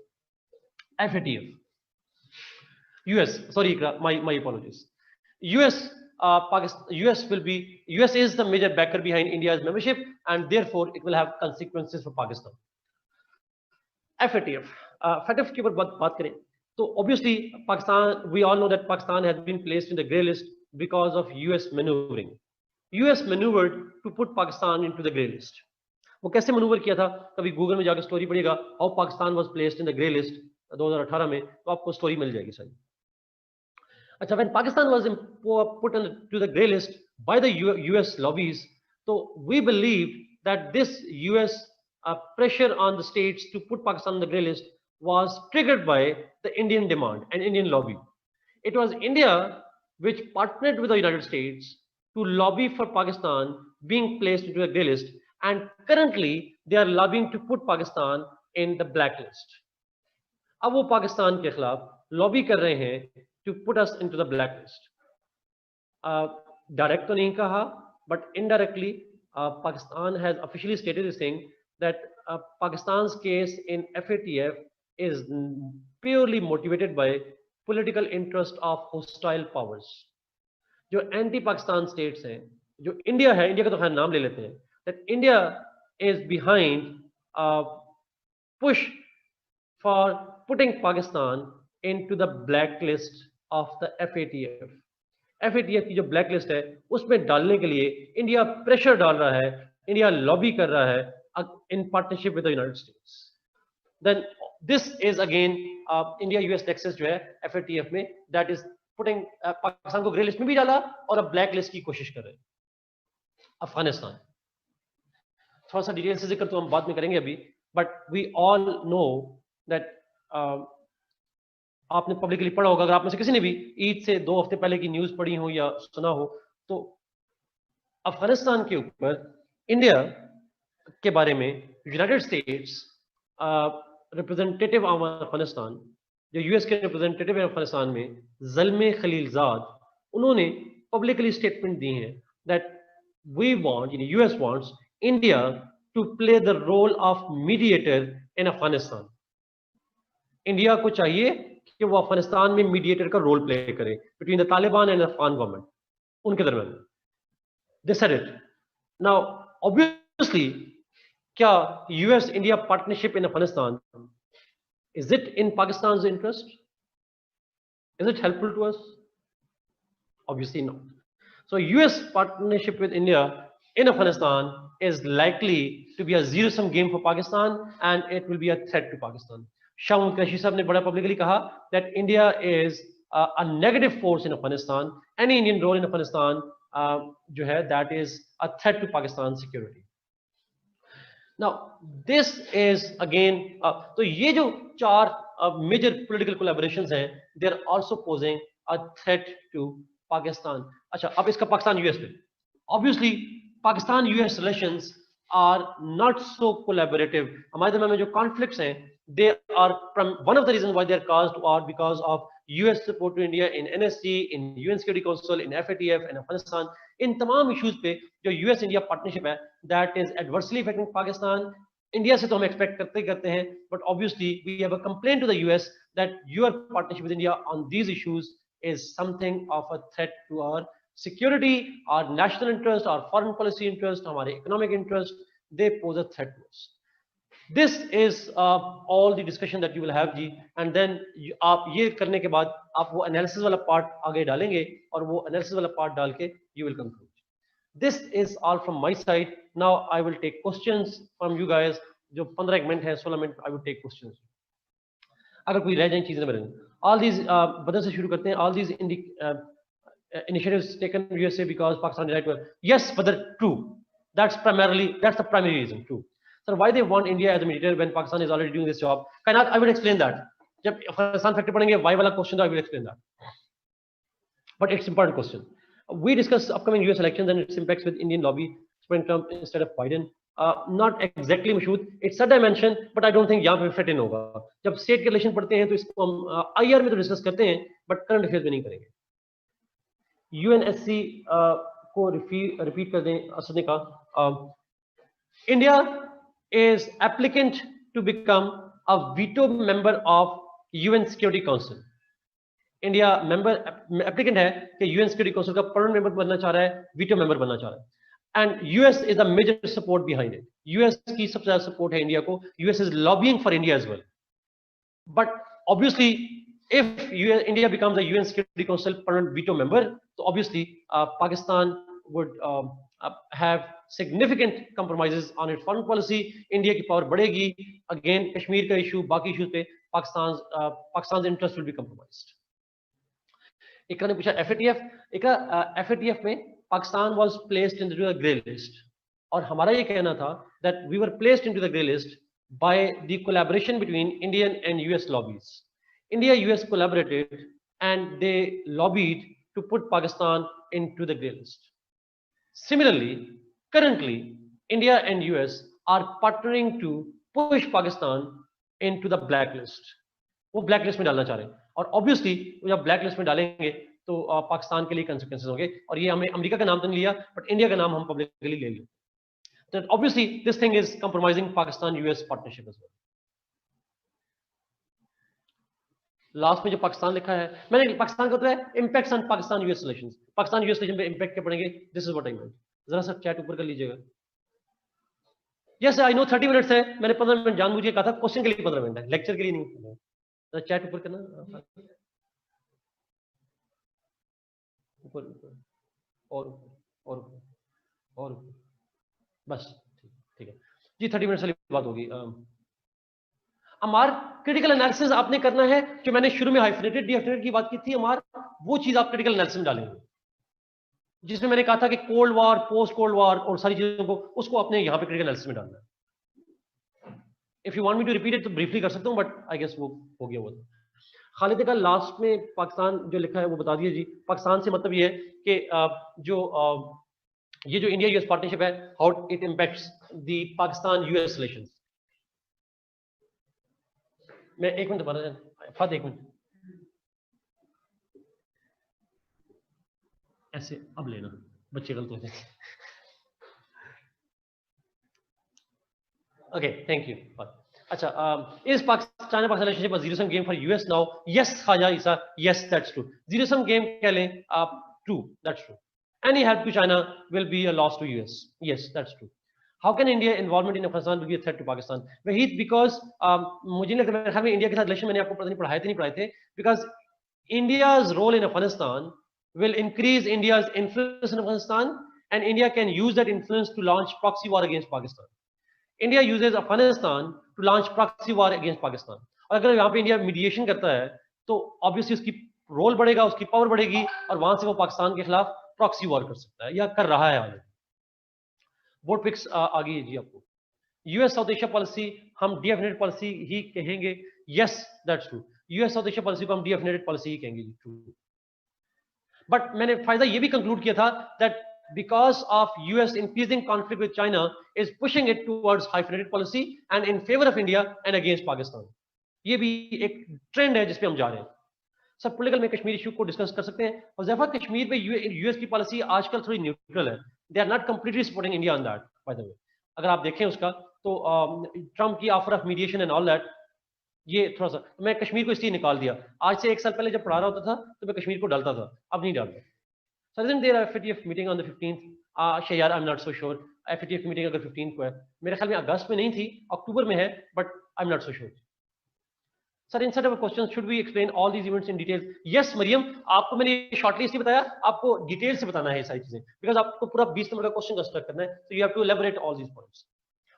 FATF. US, sorry, my apologies. US is the major backer behind India's membership and therefore it will have consequences for Pakistan. FATF. FATF के ऊपर बात करें तो obviously Pakistan, we all know that Pakistan has been placed in the grey list because of US maneuvering. US maneuvered to put Pakistan into the grey list. वो कैसे manoeuvre किया था? कभी गूगल में जाकर स्टोरी पढ़िएगा, how Pakistan was placed in the grey list 2018 में, तो आपको स्टोरी मिल जाएगी सारी. अच्छा, when Pakistan was put into the grey list by the US lobbies, so we believe that this US pressure on the states to put Pakistan on the grey list was triggered by the Indian demand and Indian lobby. It was India which partnered with the United States to lobby for Pakistan being placed into the grey list, and currently they are lobbying to put Pakistan in the blacklist. अब वो पाकिस्तान के खिलाफ lobby कर रहे हैं to put us into the blacklist. Direct तो नहीं कहा, but indirectly Pakistan has officially stated this thing that Pakistan's case in FATF is purely motivated by political interest of hostile powers. जो एंटी पाकिस्तान स्टेट्स हैं, जो India है, India का तो खैर नाम ले लेते हैं, that India is behind push for putting Pakistan into the blacklist of the FATF. FATF की जो blacklist है उसमें डालने के लिए इंडिया प्रेशर डाल रहा है, इंडिया लॉबी कर रहा है in partnership with the United States. Then this is again India US nexus जो है FATF में, that is putting पाकिस्तान को ग्रे लिस्ट में भी डाला और अब ब्लैक लिस्ट की कोशिश कर रहे हैं. अफगानिस्तान। थोड़ा सा डिटेल से जिक्र तो हम बाद में करेंगे अभी, but we all know that, आपने पब्लिकली पढ़ा होगा, अगर आप में से किसी ने भी ईद से 2 हफ्ते पहले की न्यूज पढ़ी हो या सुना हो, तो अफगानिस्तान के ऊपर इंडिया के बारे में United states representative of Afghanistan, जो यूएस के रिप्रेजेंटेटिव है अफगानिस्तान में, ज़ल्मे खलीलजाद, उन्होंने पब्लिकली स्टेटमेंट दी है that we want, US wants India to play the role of mediator in Afghanistan. India को चाहिए कि वो अफगानिस्तान में मीडिएटर का रोल प्ले करे between the Taliban and Afghan government, उनके दरमियान। They said it. Now obviously, क्या US India partnership in Afghanistan, is it in Pakistan's interest? Is it helpful to us? Obviously not. So US partnership with India in Afghanistan is likely to be a zero-sum game for Pakistan, and it will be a threat to Pakistan. Shah Mahmood Qureshi साहब ने बड़ा publicly कहा that India is a negative force in Afghanistan. Any Indian role in Afghanistan जो है, that is a threat to Pakistan's security. Now, this is again, तो ये जो 4 major political collaborations हैं, they are also posing a threat to Pakistan. अच्छा, अब इसका Pakistan US पे, obviously Pakistan US relations are not so collaborative. हमारे दरमियान में जो conflicts हैं, they are from one of the reasons why they are caused are because of US support to India in NSC, in UN Security Council, in FATF, in Afghanistan. इन तमाम issues पे जो US India partnership है, that is adversely affecting Pakistan. India से तो हम expect करते हैं, but obviously we have a complaint to the US that your partnership with India on these issues is something of a threat to our security, our national interest, our foreign policy interest, हमारे economic interest, they pose a threat to us. This is all the discussion that you will have ji, and then आप ये करने के बाद आप वो analysis वाला part आगे डालेंगे, और वो analysis वाला part डाल के you will conclude. This is all from my side. Now I will take questions from you guys. जो 15 मिनट है, 16 minute I will take questions. अगर कोई रह जाए चीजें मेरे, all these बदल से शुरू करते हैं, all these initiatives taken USA because Pakistan right well. Yes, whether true. That's the primary reason. True. Sir, why they want India as a mediator when Pakistan is already doing this job? I will explain that. जब Afghanistan factor पढ़ेंगे, why वाला question, I will explain that. But it's important question. We discussed upcoming US elections and its impacts with Indian lobby, President Trump instead of Biden. Not exactly Mashhood. It's a dimension, but I don't think यहाँ पे fit in होगा. जब state के election पढ़ते हैं तो इसको हम IR में तो discuss करते हैं, but current affairs में नहीं करेंगे. UNSC को repeat कर दें, असद ने कहा, India is applicant to become a veto member of UN Security Council. India member applicant है कि यूएन सिक्योरिटी काउंसिल का परमानेंट मेंबर बनना चाह रहा है, वीटो मेंबर बनना चाह रहा है, and US is the major support behind it. US की सबसे ज्यादा सपोर्ट है इंडिया को. US is lobbying for India as well, but obviously if India becomes a UN Security Council permanent veto member, तो obviously Pakistan would have significant compromises on its foreign policy. India की power बढ़ेगी. Again Kashmir का issue, बाकी issues पे Pakistan interest will be compromised. एक ने पूछा FATF, FATF में Pakistan was placed into the grey list, और हमारा ये कहना था that we were placed into the grey list by the collaboration between Indian and US lobbies. India US collaborated and they lobbied to put Pakistan into the grey list. Similarly, currently India and US are partnering to push Pakistan into the blacklist. वो black list में डालना चाह रहे हैं, और obviously जब black list में डालेंगे तो पाकिस्तान के लिए कंसिक्वेंसेस होंगे. और ये हमें अमेरिका का नाम तो नहीं लिया, बट इंडिया का नाम हम पब्लिकली ले लेंगे. तो obviously this thing is compromising Pakistan US partnership as well. Last में जो पाकिस्तान लिखा है, मैंने पाकिस्तान का होता है impacts on Pakistan US relations. Pakistan US relation पे इंपैक्ट क्या पड़ेंगे, दिस इज व्हाट आई मेंट. जरा सा चैट ऊपर कर लीजिएगा. यस आई नो 30 मिनट्स है, मैंने 15 मिनट जानबूझ के कहा था, क्वेश्चन के लिए 15 मिनट है, लेक्चर के लिए नहीं. चैट ऊपर करना, ऊपर और बस ठीक है जी. 30 मिनट वाली बात होगी. अमार, क्रिटिकल एनालिसिस आपने करना है, जो मैंने शुरू में हाइफिनेटेड डीहाइफिनेटेड की बात की थी, अमार वो चीज आप क्रिटिकल एनालिसिस में डालेंगे. जिसमें मैंने कहा था कि cold war, post cold war और सारी चीजों को उसको अपने यहाँ पे क्रिटिकल एनालिसिस में डालना है। If you want me to repeat it तो ब्रीफली कर सकता हूँ, बट आई गेस वो हो गया वो। खालिद का लास्ट में पाकिस्तान जो लिखा है वो बता दिए जी। पाकिस्तान से मतलब ये है कि ये जो इंडिया यूएस पार्टनरशिप है, how it impacts the Pakistan US relations. मैं एक मिनट दोबारा फद, एक मिनट ऐसे अब लेना, बच्चे गलत हो जाएंगे। Okay, thank you. अच्छा, is China Pakistan relationship a zero sum game for US now? Yes, Khaja Isa, yes, that's true. Zero sum game कह लें आप, true, that's true. Any help to China will be a loss to US. Yes, that's true. How can India involvement in Afghanistan be a threat to Pakistan? Wahid, because मुझे नहीं लगता, मेरे ख्याल में India के साथ रिलेशन मैंने आपको पता नहीं पढ़ाए थे, because India's role in Afghanistan will increase India's influence in Afghanistan, and India can use that influence to launch proxy war against Pakistan. India uses Afghanistan to launch proxy war against Pakistan. और अगर यहाँ पे इंडिया मीडिएशन करता है तो obviously उसकी role बढ़ेगा, उसकी पावर बढ़ेगी, और वहां से वो पाकिस्तान के खिलाफ प्रॉक्सी वॉर कर सकता है या कर रहा है ऑलरेडी। वोट पिक्स आ गई है जी आपको। यूएस साउथ एशिया पॉलिसी हम डीएफिनेटेड पॉलिसी ही कहेंगे। Yes, that's true. US south Asia policy को हम डीएफिनेटेड पॉलिसी ही कहेंगे जी, ट्रू। बट मैंने फायदा ये भी कंक्लूड किया था that because of US increasing conflict with China is pushing it towards hyphenated policy and in favor of India and against Pakistan. ये भी एक ट्रेंड है जिसपे हम जा रहे हैं। सब पॉलिटिकल में कश्मीर इशू को डिस्कस कर सकते हैं। और ज़ैफा कश्मीर पे यूएस की पॉलिसी आजकल थोड़ी न्यूट्रल है। They are not completely supporting India on that, by the way. अगर आप देखें उसका तो ट्रम्प की offer of mediation and all that, ये थोड़ा सा मैं कश्मीर को इसलिए निकाल दिया। आज से 1 साल पहले जब पढ़ा रहा होता था तो मैं कश्मीर को डालता था, अब नहीं डालता। So isn't there a FATF meeting on the 15th? यार I'm not so sure. FATF meeting अगर 15 को है, मेरे ख्याल में अगस्त में नहीं थी, अक्टूबर में है, but I'm not so sure. Sir, instead of a question, should we explain all these events in detail? Yes, Maryam, आपको मैंने शॉर्टली इसलिए बताया, आपको डिटेल से बताना है ये सारी चीजें, बिकॉज आपको पूरा 20 नंबर का क्वेश्चन कंस्ट्रक्ट करना है, so you have to elaborate all these points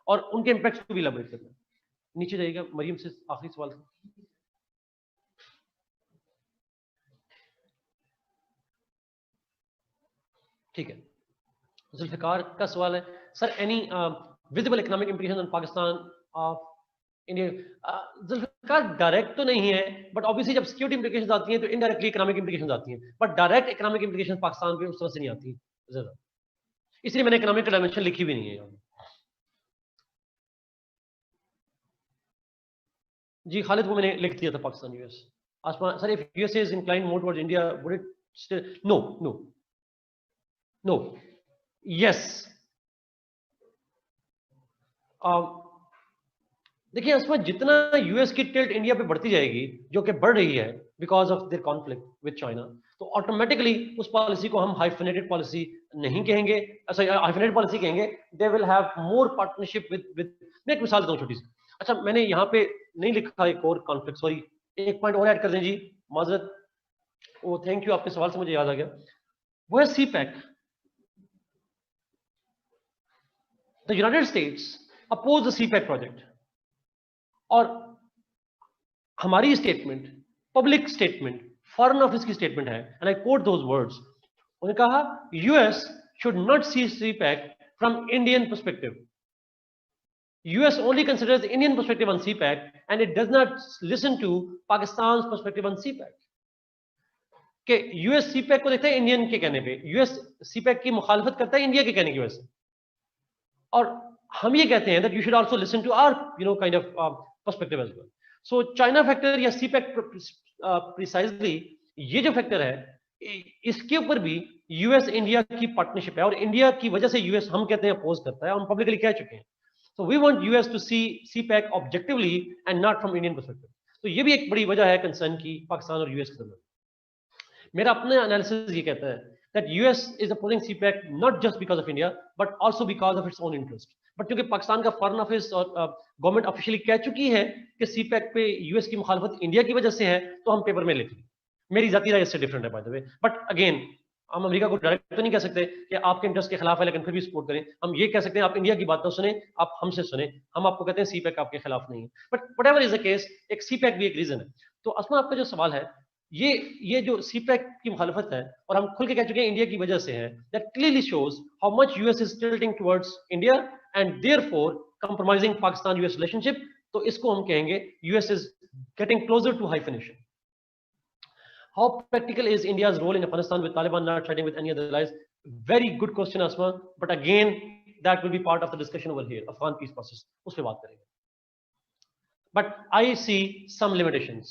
और उनके इम्पैक्ट्स को भी elaborate करना है। नीचे जाइएगा, मरियम से आखिरी सवाल। ठीक है, जुल्फिकार का सवाल है, sir any visible economic implication on Pakistan of India? Zulfiqar direct तो नहीं है, बट ऑब्वियसली जब सिक्योरिटी इंप्लीकेशंस आती हैं तो इनडायरेक्टली इकोनॉमिक इंप्लीकेशंस आती हैं, but direct economic implications Pakistan पे उस तरह से नहीं आती ज्यादा, इसलिए मैंने इकोनॉमिक डायमेंशन लिखी भी नहीं है जी। खालिद, वो मैंने लिख दिया था Pakistan US. Asman sir, if US is inclined more towards India would it still? No no no, yes. देखिए इसमें जितना यूएस की टिल्ट इंडिया पे बढ़ती जाएगी, जो कि बढ़ रही है because of their conflict with China, तो ऑटोमेटिकली उस पॉलिसी को हम हाइफेनेटेड पॉलिसी नहीं कहेंगे, हाइफेनेटेड पॉलिसी कहेंगे। They will have more partnership with मैं एक मिसाल दूं छोटी सी। अच्छा, मैंने यहाँ पे नहीं लिखा एक और कॉन्फ्लिक्ट, सॉरी, एक पॉइंट और ऐड कर दें जी, माजरत। ओ थैंक यू, आपके सवाल से मुझे याद आ गया, वो है CPEC. The United States oppose the CPEC project, और हमारी statement, public statement, foreign office की स्टेटमेंट है, and I quote those words. उन्होंने कहा US should not see CPEC from Indian perspective. US only considers the Indian perspective on CPEC and it does not listen to Pakistan's perspective on CPEC. कि US CPEC को देखता है Indian के कहने पे, US CPEC की मुखालफत करता है इंडिया के कहने की वजह से, और हम ये कहते हैं that you should also listen to our kind of perspective as well. So China factor या CPEC precisely ये जो फैक्टर है, इसके ऊपर भी US इंडिया की पार्टनरशिप है, और इंडिया की वजह से US हम कहते हैं अपोज करता है, हम पब्लिकली कह चुके हैं। So we want US to see CPEC objectively and not from Indian perspective. तो ये भी एक बड़ी वजह है कंसर्न की पाकिस्तान और यूएस के दरमियान। मेरा अपना एनालिसिस ये कहता है that US is opposing CPEC not just because of India but also because of its own interest. But क्योंकि पाकिस्तान का फॉरेन ऑफिस और गवर्नमेंट ऑफिशियली कह चुकी है कि CPEC पे यूएस की मुखालफत इंडिया की वजह से है, तो हम पेपर में लिख लें। मेरी जाती राय इससे डिफरेंट है bye the way, but again हम अमेरिका को डायरेक्ट तो नहीं कह सकते कि आपके इंटरेस्ट के खिलाफ है लेकिन फिर भी सपोर्ट करें। हम ये कह सकते हैं आप इंडिया की बात तो सुने, आप हमसे सुने, हम आपको कहते हैं सीपैक आपके खिलाफ नहीं है, but whatever is the case, एक सीपैक भी एक रीजन है। तो असमा आपका जो सवाल है, ये जो सीपैक की मुखालफत है, और हम खुल के कह चुके हैं इंडिया की वजह से है, that clearly shows how much US is tilting towards India and therefore compromising Pakistan US relationship. तो इसको हम कहेंगे US is getting closer to hyphenation. How practical is India's role in Afghanistan with Taliban not siding with any other allies? Very good question, Asma. But again, that will be part of the discussion over here, Afghan peace process. उस पे बात करेंगे. But I see some limitations.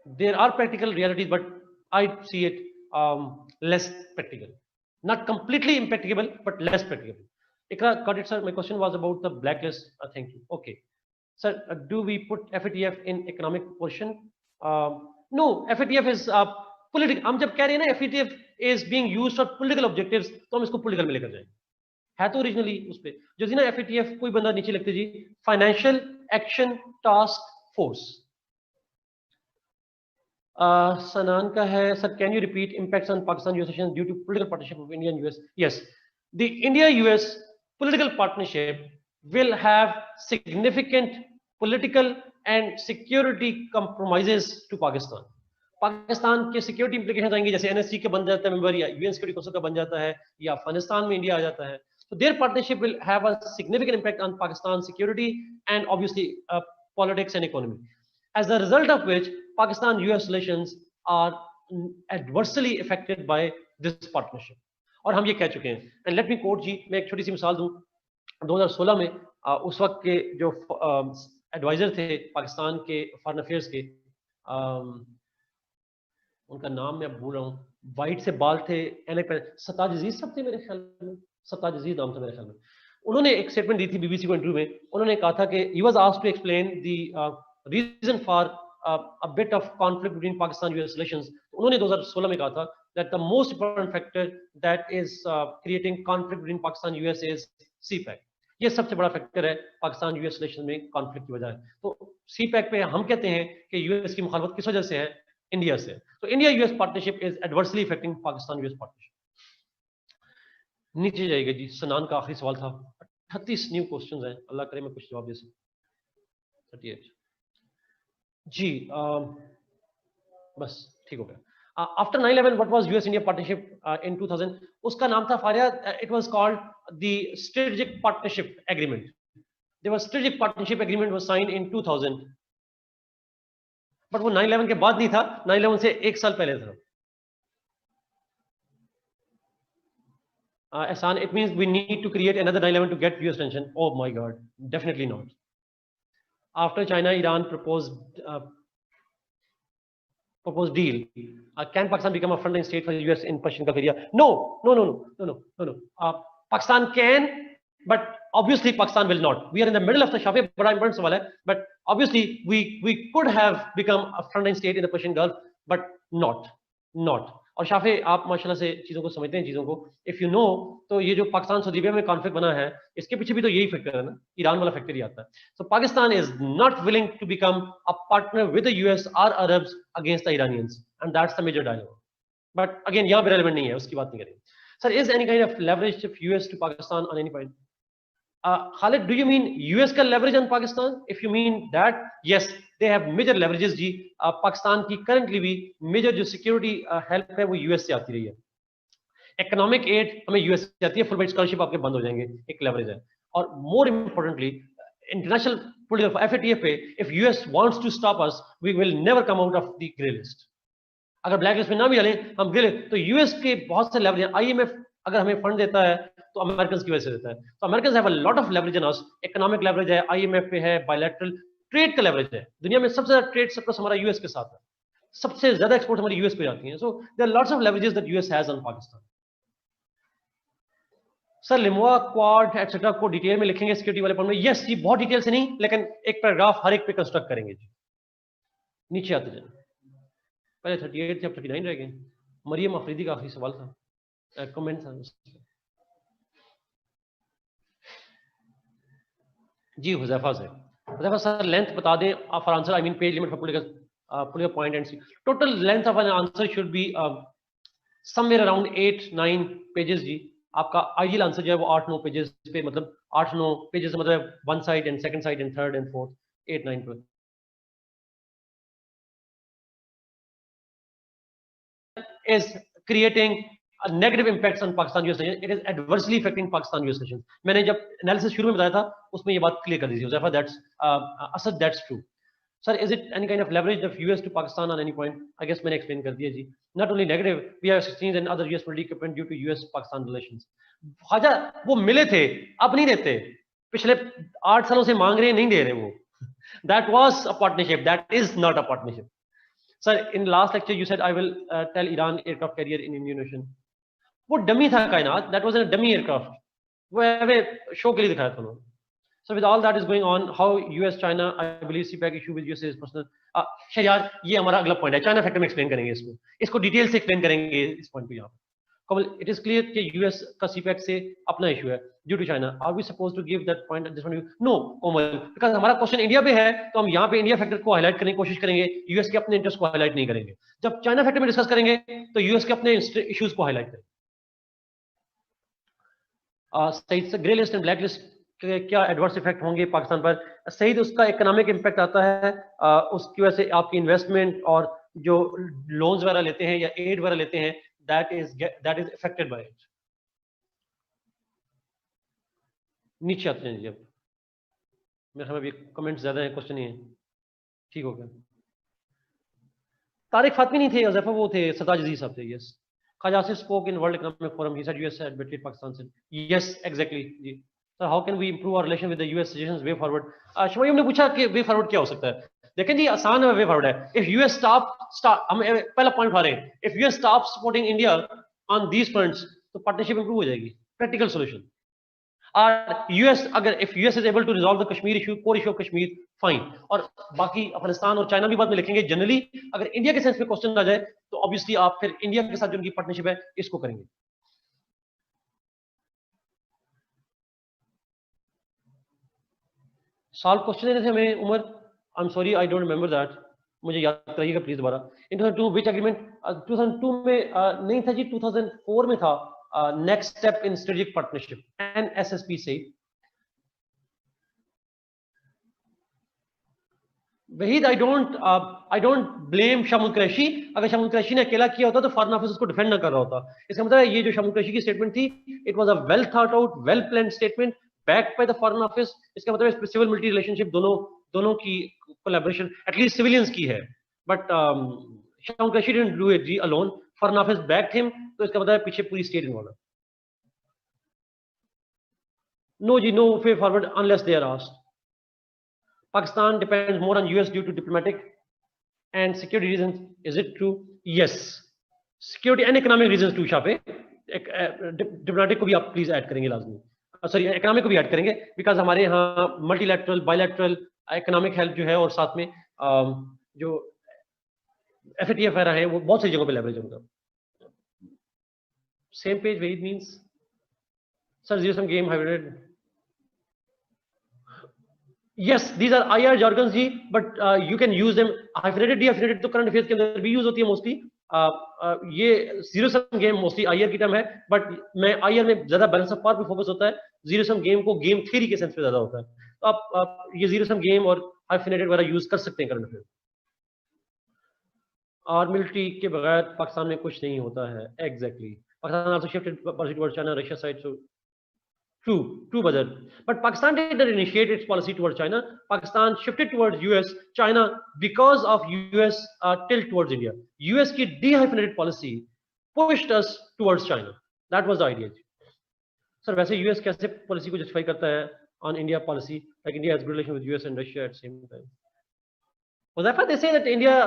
There are practical realities, but I see it less practical. Not completely impracticable, but less practicable. Ikra, got it, sir. My question was about the blacklist. Thank you. Okay. Sir, do we put FATF in economic portion? No, FATF is political. हम जब कह रहे हैं ना FATF is being used for political objectives, तो हम इसको political में लेकर जाएंगे. है तो ओरिजिनली उस पे जो थी ना FATF, कोई बंदा नीचे लिखते जी, financial action task force. Sanan का है, sir can you repeat impacts on Pakistan US relations due to political partnership of India and US? Yes, the India US political partnership will have significant political and security compromises to Pakistan. Pakistan के security implication आएंगे, जैसे NSC के बन जाता है member, या UN Security council का बन जाता है, या अफगानिस्तान में इंडिया आ जाता है, तो their partnership will have a significant impact on Pakistan security and obviously politics and economy, as the result of which Pakistan US relations are adversely affected by this partnership. और हम ये कह चुके हैं, एंड लेट मी कोट जी, मैं एक छोटी सी मिसाल दूं। 2016 में उस वक्त के जो एडवाइजर थे पाकिस्तान के फॉरेन अफेयर्स के, उनका नाम मैं भूल रहा हूँ, वाइट से बाल थे, सताज अजीज सब थे मेरे ख्याल में, सताज अजीज नाम था मेरे ख्याल में। उन्होंने एक स्टेटमेंट दी थी बीबीसी को इंटरव्यू में, उन्होंने कहा था कि he was asked to explain the reason for a bit of conflict between Pakistan US relations. उन्होंने 2016 में कहा था that the most important factor that is creating conflict between Pakistan US is CPEC. ये सबसे बड़ा फैक्टर है Pakistan US relation में conflict की वजह है। तो सीपैक पे हम कहते हैं कि यूएस की मुखालफत किस वजह से है? इंडिया से। तो India US partnership is adversely affecting Pakistan US partnership. नीचे जाएगा जी, सनान का आखिरी सवाल था। 38 न्यू क्वेश्चंस हैं, अल्लाह करे मैं कुछ जवाब दे सकूं। 38 जी, बस ठीक हो गया। After 9/11 what was US India partnership in 2000? उसका नाम था फारिया, it was called the strategic partnership agreement. There was strategic partnership agreement was sign in 2000, but वो 9/11 के बाद नहीं था, 9/11 से एक साल पहले था। Ehsan, it means we need to create another 9/11 to get US attention. Oh my God, definitely not. After China, Iran proposed deal, can Pakistan become a frontline state for the US in Persian Gulf area? No. Pakistan can, but obviously Pakistan will not. We are in the middle of the Shafi Ibrahim सवाल है, but obviously we could have become a frontline state in the Persian Gulf, but not. और शाफे आप माशाल्लाह से चीजों को समझते हैं, चीजों को इफ यू नो, तो ये जो पाकिस्तान सऊदी अरब में कॉन्फ्लिक्ट बना है, इसके पीछे भी तो यही फैक्टर है ना, ईरान वाला फैक्टर ही आता है। So Pakistan is not willing to become a partner with the US और Arabs against the Iranians, and that's the major dialogue. But again यहाँ पे रेलेवेंट नहीं है, उसकी बात नहीं करेंगे। Sir, is any kind of leverage of US to Pakistan on any point? Khalid, do you mean US का leverage on Pakistan? If you mean that, yes, they have major leverages जी। पाकिस्तान की currently भी major जो security help है वो US से आती रही है। Economic aid हमें US से आती है, Fulbright scholarship आपके बंद हो जाएंगे, एक leverage है। और more importantly, international political FATF पे, if US wants to stop us, we will never come out of the grey list। अगर ब्लैक लिस्ट में ना भी डालें हम ग्रे, तो US के बहुत से leverage हैं। IMF अगर हमें फंड देता है तो अमेरिकन की वजह से देता है, तो American have a lot of leverage in us. Economic leverage है, आईएमएफ पे है, बायलैटरल ट्रेड का लेवरेज है। दुनिया में सबसे ज्यादा ट्रेड सरप्लस हमारा यूएस के साथ है, सबसे ज्यादा एक्सपोर्ट हमारी यूएस पे जाती है। So there are lots of leverages that US has on Pakistan. Sir, LEMOA Quad etcetera को डिटेल में लिखेंगे सिक्योरिटी वाले पॉइंट में? यस जी, बहुत डिटेल से नहीं, लेकिन एक पैराग्राफ हर एक पे कंस्ट्रक्ट करेंगे जी। नीचे आते जाए, पहले 38 थे, अब 39 रह गए। मरियम अफरीदी का आखिरी सवाल था, कमेंट था जी। हुजैफा से, हुजैफा सर लेंथ बता दें for answer, I mean page limit for political point and C. Total length of an answer should be somewhere around 8-9 pages जी। आपका आइडियल आंसर जो है वो 8-9 पेजेस पे, मतलब 8-9 पेजेस मतलब one side and second side and third and fourth 8-9 पे। is creating a negative impacts on Pakistan US relations. It is adversely affecting Pakistan US relations. मैंने जब एनालिसिस शुरू में बताया था उसमें ये बात क्लियर कर दी थी. Therefore that's true. Sir, is it any kind of leverage of US to Pakistan on any point? I guess मैंने explain कर दिया जी. Not only negative, we have exchanged and other US military equipment due to US-Pakistan relations. Khwaja वो मिले थे, अब नहीं देते. पिछले 8 सालों से मांग रहे हैं, नहीं दे रहे वो. That was a partnership. That is not a partnership. Sir, in last lecture you said I will tell Iran aircraft carrier in Indian Ocean. वो डमी था कायनात. That was a dummy aircraft. वो हमें शो के लिए दिखाया था उन्होंने. So with all that is going on, how US China, I believe CPEC issue with US is personal. Shahryar, ये हमारा अगला पॉइंट है. चाइना फैक्टर में एक्सप्लेन करेंगे इसको. इसको डिटेल से एक्सप्लेन करेंगे इस पॉइंट पे यहाँ. कमल, it is clear कि US का CPEC से अपना इशू है due to China. Are we supposed to give that point at this point? No, Komal, because हमारा क्वेश्चन इंडिया पे है, तो हम यहाँ पे इंडिया फैक्टर को हाईलाइट करने की कोशिश करेंगे. US के अपने इंटरेस्ट को हाईलाइट नहीं करेंगे. जब चाइना फैक्टर में डिस्कस करेंगे, तो US के अपने इश्यूज को हाईलाइट करेंगे. सही, grey list and black list क्या एडवर्स इफेक्ट होंगे पाकिस्तान पर? सही, उसका इकोनॉमिक इम्पैक्ट आता है. उसकी वजह से आपकी इन्वेस्टमेंट और जो लोन्स वगैरह लेते हैं या एड वगैरह लेते हैं, that is affected by it. नीचे आते हैं जी. अब मेरे ख्याल में कमेंट्स ज्यादा हैं, क्वेश्चन ही है. ठीक हो गया. तारिक फातमी नहीं थे, अज़ैफा वो थे, सताज अजीज साहब थे. Yes. Khawaja Asif spoke in World Economic Forum. He said US had betrayed Pakistan. Yes, exactly जी. So how can we improve our relation with the US? Suggestions way forward. शमायुम ने पूछा कि वे फॉरवर्ड क्या हो सकता है. देखें जी, आसान है वे फॉरवर्ड है. If US stop हम पहला पॉइंट उठा रहे हैं. If US stop supporting India on these fronts, तो पार्टनरशिप इंप्रूव हो जाएगी. Practical solution. और US अगर if US is able to resolve the Kashmir issue, core issue of Kashmir, fine. और बाकी अफगानिस्तान और चाइना भी बाद में लिखेंगे. जनरली अगर इंडिया के सेंस में क्वेश्चन आ जाए, तो ऑब्वियसली आप फिर इंडिया के साथ जो उनकी पार्टनरशिप है इसको करेंगे. साल क्वेश्चन देने थे हमें Umar. I am sorry, I don't remember that. मुझे याद कराइएगा प्लीज दोबारा. इन 2002 विच एग्रीमेंट? 2002 में नहीं था जी, 2004 में था. Next step in strategic partnership, NSSP से. Waheed, I don't blame Shamul Qureshi. अगर शामुल कुरैशी ने अकेला किया होता तो फॉरेन ऑफिस उसको डिफेंड ना कर रहा होता. इसका मतलब है ये जो शामुल कुरैशी की स्टेटमेंट थी, it was a well thought out, well planned statement backed by the foreign office. इसका मतलब है सिविल मिलिट्री रिलेशनशिप दोनों की कोलैबोरेशन एटलीस्ट सिविलियंस की है. बट शामुल कुरैशी डिडंट डू इट जी alone. Foreign office backed him, तो इसका मतलब है पीछे पूरी स्टेट इन्वॉल्व है. नो जी, no way forward unless they are asked. Pakistan depends more on US due to diplomatic and security reasons. Is it true? Yes. Security and economic reasons too. शापे diplomatic को भी आप please add करेंगे लाजमी. Sorry, economic को भी add करेंगे, because हमारे यहाँ मल्टीलैटरल, बायलैटरल इकोनॉमिक हेल्प जो है, और साथ में जो FATF वगैरह है, वो बहुत सारी जगहों पे लेवरेज होगा. Same page wait means sir zero sum game hybrid. Yes, these are IR jargons जी, but you can use them. Hyphenated, dehyphenated तो करंट अफेयर्स के अंदर भी यूज होती है मोस्टली. ये zero sum game mostly IR की टर्म है, बट मैं IR में ज्यादा बैलेंस ऑफ पावर पे फोकस होता है. जीरो सम गेम को गेम थ्योरी के सेंस में ज्यादा होता है. तो आप ये जीरो सम गेम और हाइफिनेटेड वगैरह यूज कर सकते हैं करंट अफेयर. और मिलिट्री के बगैर पाकिस्तान में कुछ नहीं होता है. Exactly. Pakistan also shifted policy towards China, Russia side. So true brother. But Pakistan didn't initiate its policy towards China. Pakistan shifted towards US, China, because of US tilt towards India. US की dehyphenated policy pushed us towards China. That was the idea. Sir, वैसे US कैसे policy को justify करता है on India policy? Like India has good relation with US and Russia at the same time. Well, that's why they say that India,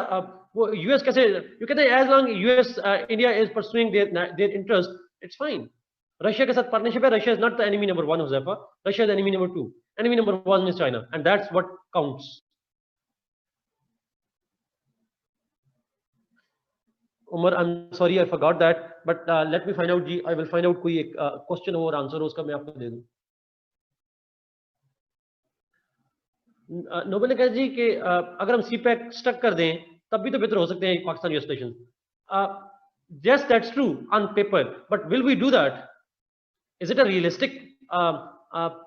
US कैसे? You can say as long US, India is pursuing their interest, it's fine. Russia के साथ partnership है. Russia is not the enemy number 1 Huzaifa. Russia is enemy number 2. Enemy number 1 is China, and that's what counts. Umar, I am sorry, I forgot that, but let me find out जी. I will find out कोई एक question हो और answer हो, उसका मैं आपको दे दूं. नोबेल ने कहा जी कि अगर हम CPEC स्टक कर दें तब भी तो बेहतर हो सकते हैं Pakistan US relation. Yes, that's true on paper, but will we do that? Is it a realistic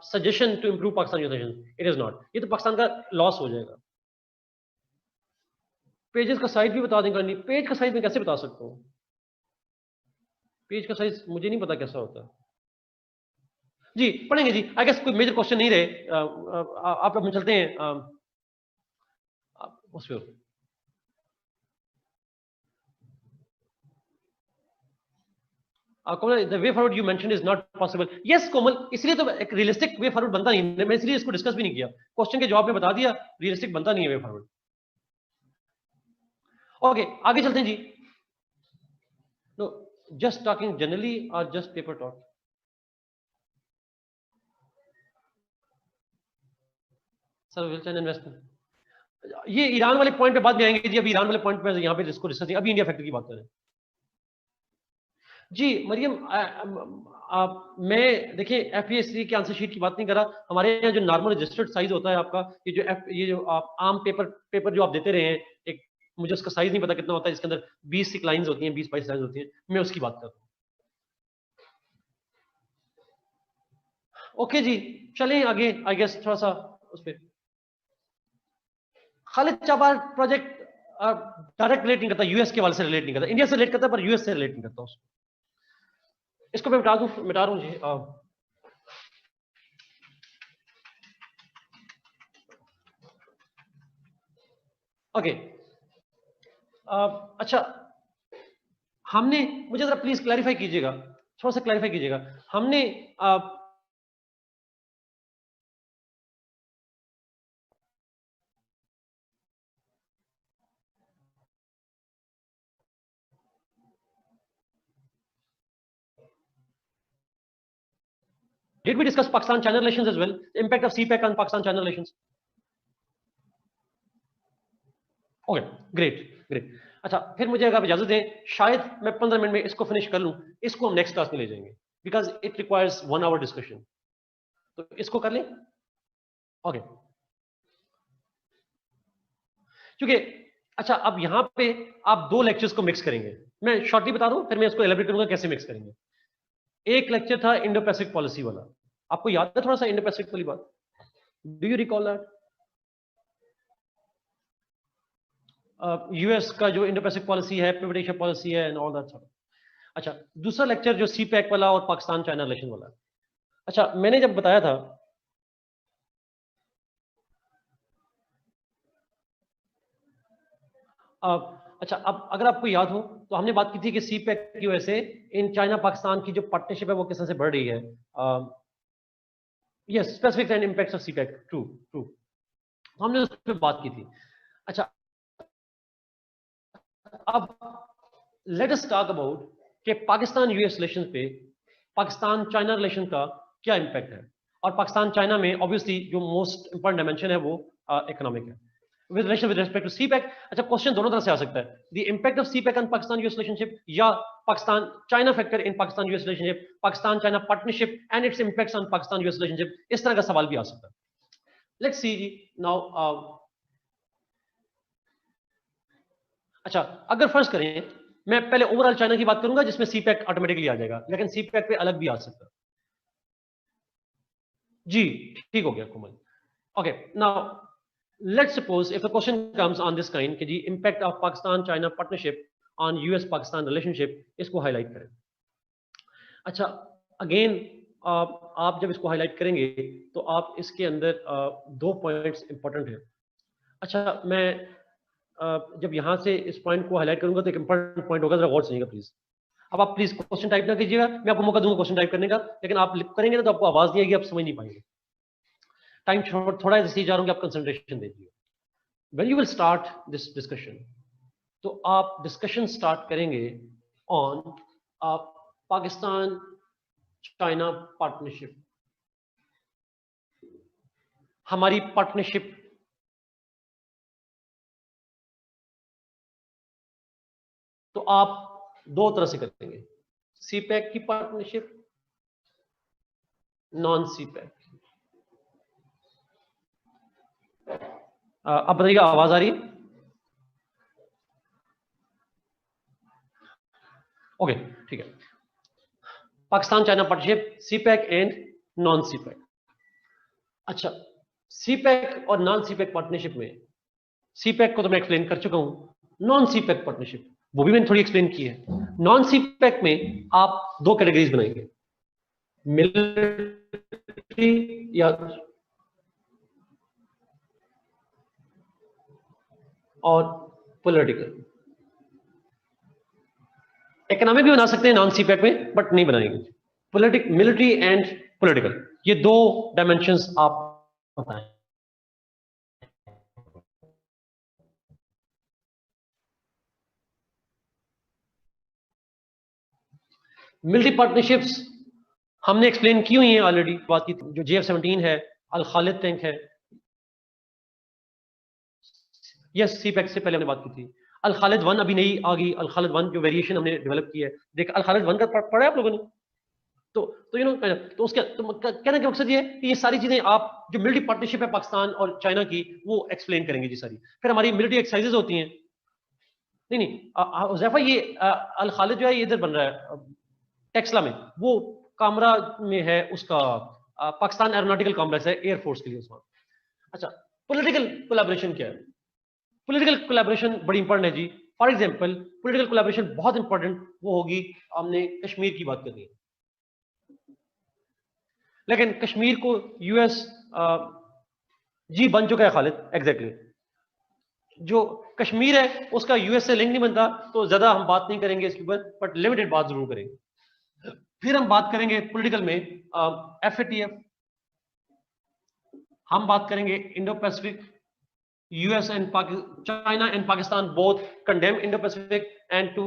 suggestion to improve Pakistan relations? It is not. ये तो पाकिस्तान का लॉस हो जाएगा. पेजेस का साइज भी बता देंगे. पेज का साइज में कैसे बता सकता हूँ? पेज का साइज मुझे नहीं पता कैसा होता है जी, पढ़ेंगे जी। आई गेस कोई मेजर क्वेश्चन नहीं रहे। आप हम चलते हैं उस पे। Komal, the way forward you mention is not possible. Yes Komal, इसलिए तो एक रियलिस्टिक वे फॉरवर्ड बनता नहीं, मैं इसलिए इसको डिस्कस भी नहीं किया। क्वेश्चन के जवाब में बता दिया, रियलिस्टिक बनता नहीं है वे फॉरवर्ड। ओके, आगे चलते हैं जी। नो, जस्ट टॉकिंग जनरली और just paper talk? Sir will chain investment, ये ईरान वाले पॉइंट पे बाद में आएंगे जी। अभी ईरान वाले पॉइंट पे यहाँ पे जिसको डिस्कस, अभी इंडिया फैक्टर की बात करें जी। मरियम, मैं देखिए एफपीएससी के आंसर शीट की बात नहीं कर रहा। हमारे यहाँ जो नॉर्मल रजिस्टर्ड साइज होता है आपका, ये जो आप आम पेपर जो आप देते रहे हैं, एक मुझे उसका साइज नहीं पता कितना होता है, जिसके अंदर 20 लाइंस होती हैं, 20-22 लाइंस होती हैं, मैं उसकी बात कर रहा हूँ। ओके जी, चलें आगे। आई गेस थोड़ा सा उस पर Khalid Chabahar project direct relate नहीं करता, यूएस के वाले से रिलेट नहीं करता, इंडिया से रिलेट करता है पर यूएस से रिलेट नहीं करता उसको। इसको मैं मिटा दूं जी। ओके, अच्छा, हमने, मुझे जरा प्लीज क्लैरिफाई कीजिएगा, थोड़ा सा क्लैरिफाई कीजिएगा। हमने did we discuss Pakistan China relations as well, impact of CPEC on Pakistan China relations? Okay, great great. अच्छा, फिर मुझे अगर आप इजाजत दें, शायद मैं 15 मिनट में इसको फिनिश कर लूं। इसको हम नेक्स्ट क्लास में ले जाएंगे, because it requires 1 hour discussion. तो इसको कर लें। ओके, क्योंकि अच्छा, अब यहाँ पे आप 2 लेक्चर्स को मिक्स करेंगे। मैं शॉर्टली बता दूं, फिर मैं इसको एलिब्रेट करूंगा कैसे मिक्स करेंगे। एक लेक्चर था इंडो पैसिफिक पॉलिसी वाला, आपको याद है थोड़ा सा इंडो पैसिफिक वाली बात? Do you recall that? US का जो इंडो पैसिफिक पॉलिसी है, पिवट एशिया पॉलिसी है एंड ऑल दैट सॉर्ट। अच्छा, दूसरा लेक्चर जो सीपैक वाला और पाकिस्तान चाइना रिलेशन वाला। अच्छा, मैंने जब बताया था, अच्छा, अब अगर आपको याद हो तो हमने बात की थी कि सीपैक की वजह से इन चाइना पाकिस्तान की जो पार्टनरशिप है वो किस तरह से बढ़ रही है। Yes, specific and impacts of CPEC, true true, हमने उस पर बात की थी। अच्छा, अब लेट अस टॉक अबाउट कि पाकिस्तान यूएस रिलेशन पे पाकिस्तान चाइना रिलेशन का क्या इंपैक्ट है। और पाकिस्तान चाइना में ऑब्वियसली जो मोस्ट इंपॉर्टेंट डायमेंशन है वो इकोनॉमिक है, with relation with respect to CPEC। अच्छा, क्वेश्चन दोनों तरह से आ सकता है, the impact of CPEC on Pakistan US relationship या Pakistan China factor in Pakistan US relationship, Pakistan China partnership and its impacts on Pakistan US relationship. इस तरह का सवाल भी आ सकता है। लेट्स सी जी नाउ। अच्छा, अगर फर्ज करें मैं पहले ओवरऑल चाइना की बात करूंगा जिसमें सीपैक ऑटोमेटिकली आ जाएगा, लेकिन सीपैक पे अलग भी आ सकता है जी। ठीक हो गया Komal. Okay, now let's suppose if a question comes on this kind कि जी impact of Pakistan China partnership on US Pakistan relationship, इसको हाईलाइट करें। अच्छा, अगेन आप जब इसको हाईलाइट करेंगे तो आप इसके अंदर 2 पॉइंट्स इंपॉर्टेंट है। अच्छा, मैं जब यहां से इस पॉइंट को हाईलाइट करूंगा तो एक इंपॉर्टेंट पॉइंट होगा, जरा गौर सुनिएगा प्लीज। अब आप प्लीज क्वेश्चन टाइप ना कीजिएगा, मैं आपको मौका दूंगा क्वेश्चन टाइप करने का, लेकिन आप करेंगे ना तो आपको आवाज नहीं आएगी, आप समझ नहीं पाएंगे। टाइम थोड़ा इसलिए जा रहा हूँ कि आप कंसंट्रेशन दीजिए। When you will start this discussion, तो आप डिस्कशन स्टार्ट करेंगे ऑन पाकिस्तान चाइना पार्टनरशिप, हमारी पार्टनरशिप। तो आप 2 तरह से करेंगे, सीपैक की पार्टनरशिप, नॉन सीपैक। अब बताइएगा, आवाज आ रही है? ओके, ठीक है। Pakistan China partnership, CPEC and non CPEC. अच्छा, सीपैक और नॉन सीपैक पार्टनरशिप में, सीपैक को तो मैं एक्सप्लेन कर चुका हूं। नॉन सीपैक पार्टनरशिप, वो भी मैंने थोड़ी एक्सप्लेन की है। नॉन सी पैक में आप दो कैटेगरीज बनाएंगे, मिलिट्री या और पॉलिटिकल। इकोनॉमिक भी बना सकते हैं नॉन सी पैक में, बट नहीं बनाएंगे। पॉलिटिक मिलिट्री एंड पॉलिटिकल, ये दो डायमेंशंस आप बताएं। मिलिट्री पार्टनरशिप्स हमने एक्सप्लेन की हुई है ऑलरेडी, बात की जो JF-17 है, अल खालिद टैंक है, यस सी पैक से पहले हमने बात की थी। अल खालिद 1 अभी नहीं आ गई, अल खालिद 1 जो वेरिएशन हमने डेवलप की है, देख अल खालिद 1 का पढ़ा है आप लोगों ने? तो यू नो तो उसके तो कहने का मकसद ये है कि ये सारी चीजें आप जो मिलिट्री पार्टनरशिप है पाकिस्तान और चाइना की, वो एक्सप्लेन करेंगे जी सारी। फिर हमारी मिलिट्री एक्सरसाइजेज होती हैं। नहीं नहीं हुज़ैफा, ये अल खालिद जो है ये इधर बन रहा है टेक्सला में, वो कामरा में है उसका पाकिस्तान एरोनॉटिकल कॉम्प्लेक्स है एयरफोर्स के लिए उसमें। अच्छा, पॉलिटिकल कोलैबोरेशन क्या है? पॉलिटिकल कोलैबोरेशन बड़ी इंपॉर्टेंट है जी। फॉर एग्जांपल पॉलिटिकल कोलैबोरेशन बहुत इंपॉर्टेंट वो होगी, हमने कश्मीर की बात करनी है, लेकिन कश्मीर को यूएस जी बन चुका है खालिद, एग्जैक्टली जो कश्मीर है उसका यूएस से लिंक नहीं बनता, तो ज्यादा हम बात नहीं करेंगे इसके ऊपर, बट लिमिटेड बात जरूर करेंगे। फिर हम बात करेंगे पॉलिटिकल में FATF, हम बात करेंगे Indo Pacific, US and China and Pakistan both condemn Indo Pacific and to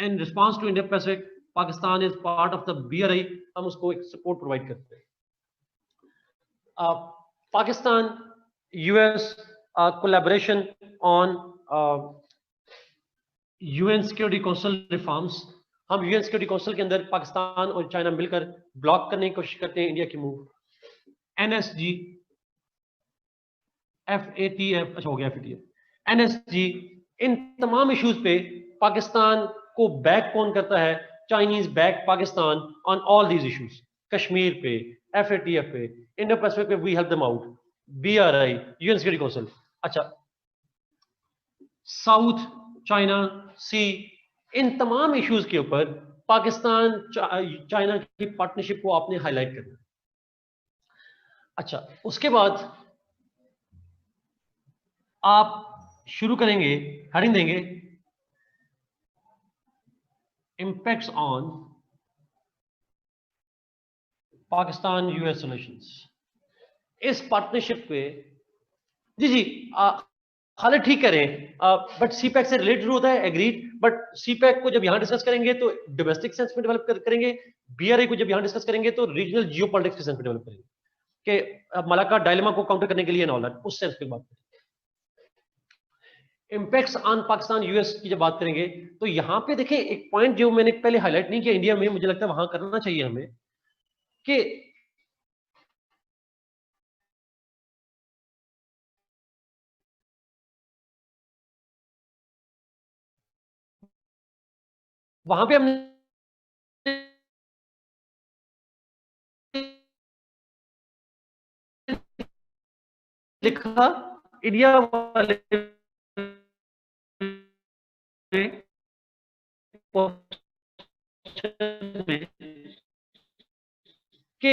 in response to Indo Pacific Pakistan is part of the BRI, हम उसको एक सपोर्ट प्रोवाइड करते हैं। Pakistan US collaboration on UN Security Council reforms, हम UN Security Council के अंदर पाकिस्तान और China मिलकर ब्लॉक करने की कोशिश करते हैं इंडिया की मूव। NSG FATF, अच्छा हो गया FATF NSG, इन तमाम इश्यूज पे पाकिस्तान को बैक कौन करता है? Chinese back Pakistan on all these issues, Kashmir पे, FATF पे, इंडो पैसिफिक पे we help them out, BRI, UN Security Council. अच्छा, साउथ चाइना सी, इन तमाम इश्यूज के ऊपर पाकिस्तान चाइना की पार्टनरशिप को आपने हाईलाइट करना। अच्छा, उसके बाद आप शुरू करेंगे, हेडिंग देंगे impacts on Pakistan US relations. इस पार्टनरशिप पे जी जी खालिद ठीक करें, बट सीपैक से रिलेटेड होता है, एग्रीड, बट सीपैक को जब यहां डिस्कस करेंगे तो डोमेस्टिक सेंस में डेवलप करेंगे, BRI को जब यहां डिस्कस करेंगे तो रीजनल जियोपॉलिटिक्स के सेंस में डेवलप करेंगे कि मलाका डायलेमा को काउंटर करने के लिए नॉल उस सेंस में बात करेंगे। इंपैक्ट्स ऑन पाकिस्तान यूएस की जब बात करेंगे तो यहां पे देखें एक पॉइंट जो मैंने पहले हाईलाइट नहीं किया इंडिया में, मुझे लगता है वहां करना चाहिए हमें, कि वहां पे हमने लिखा इंडिया वाले कि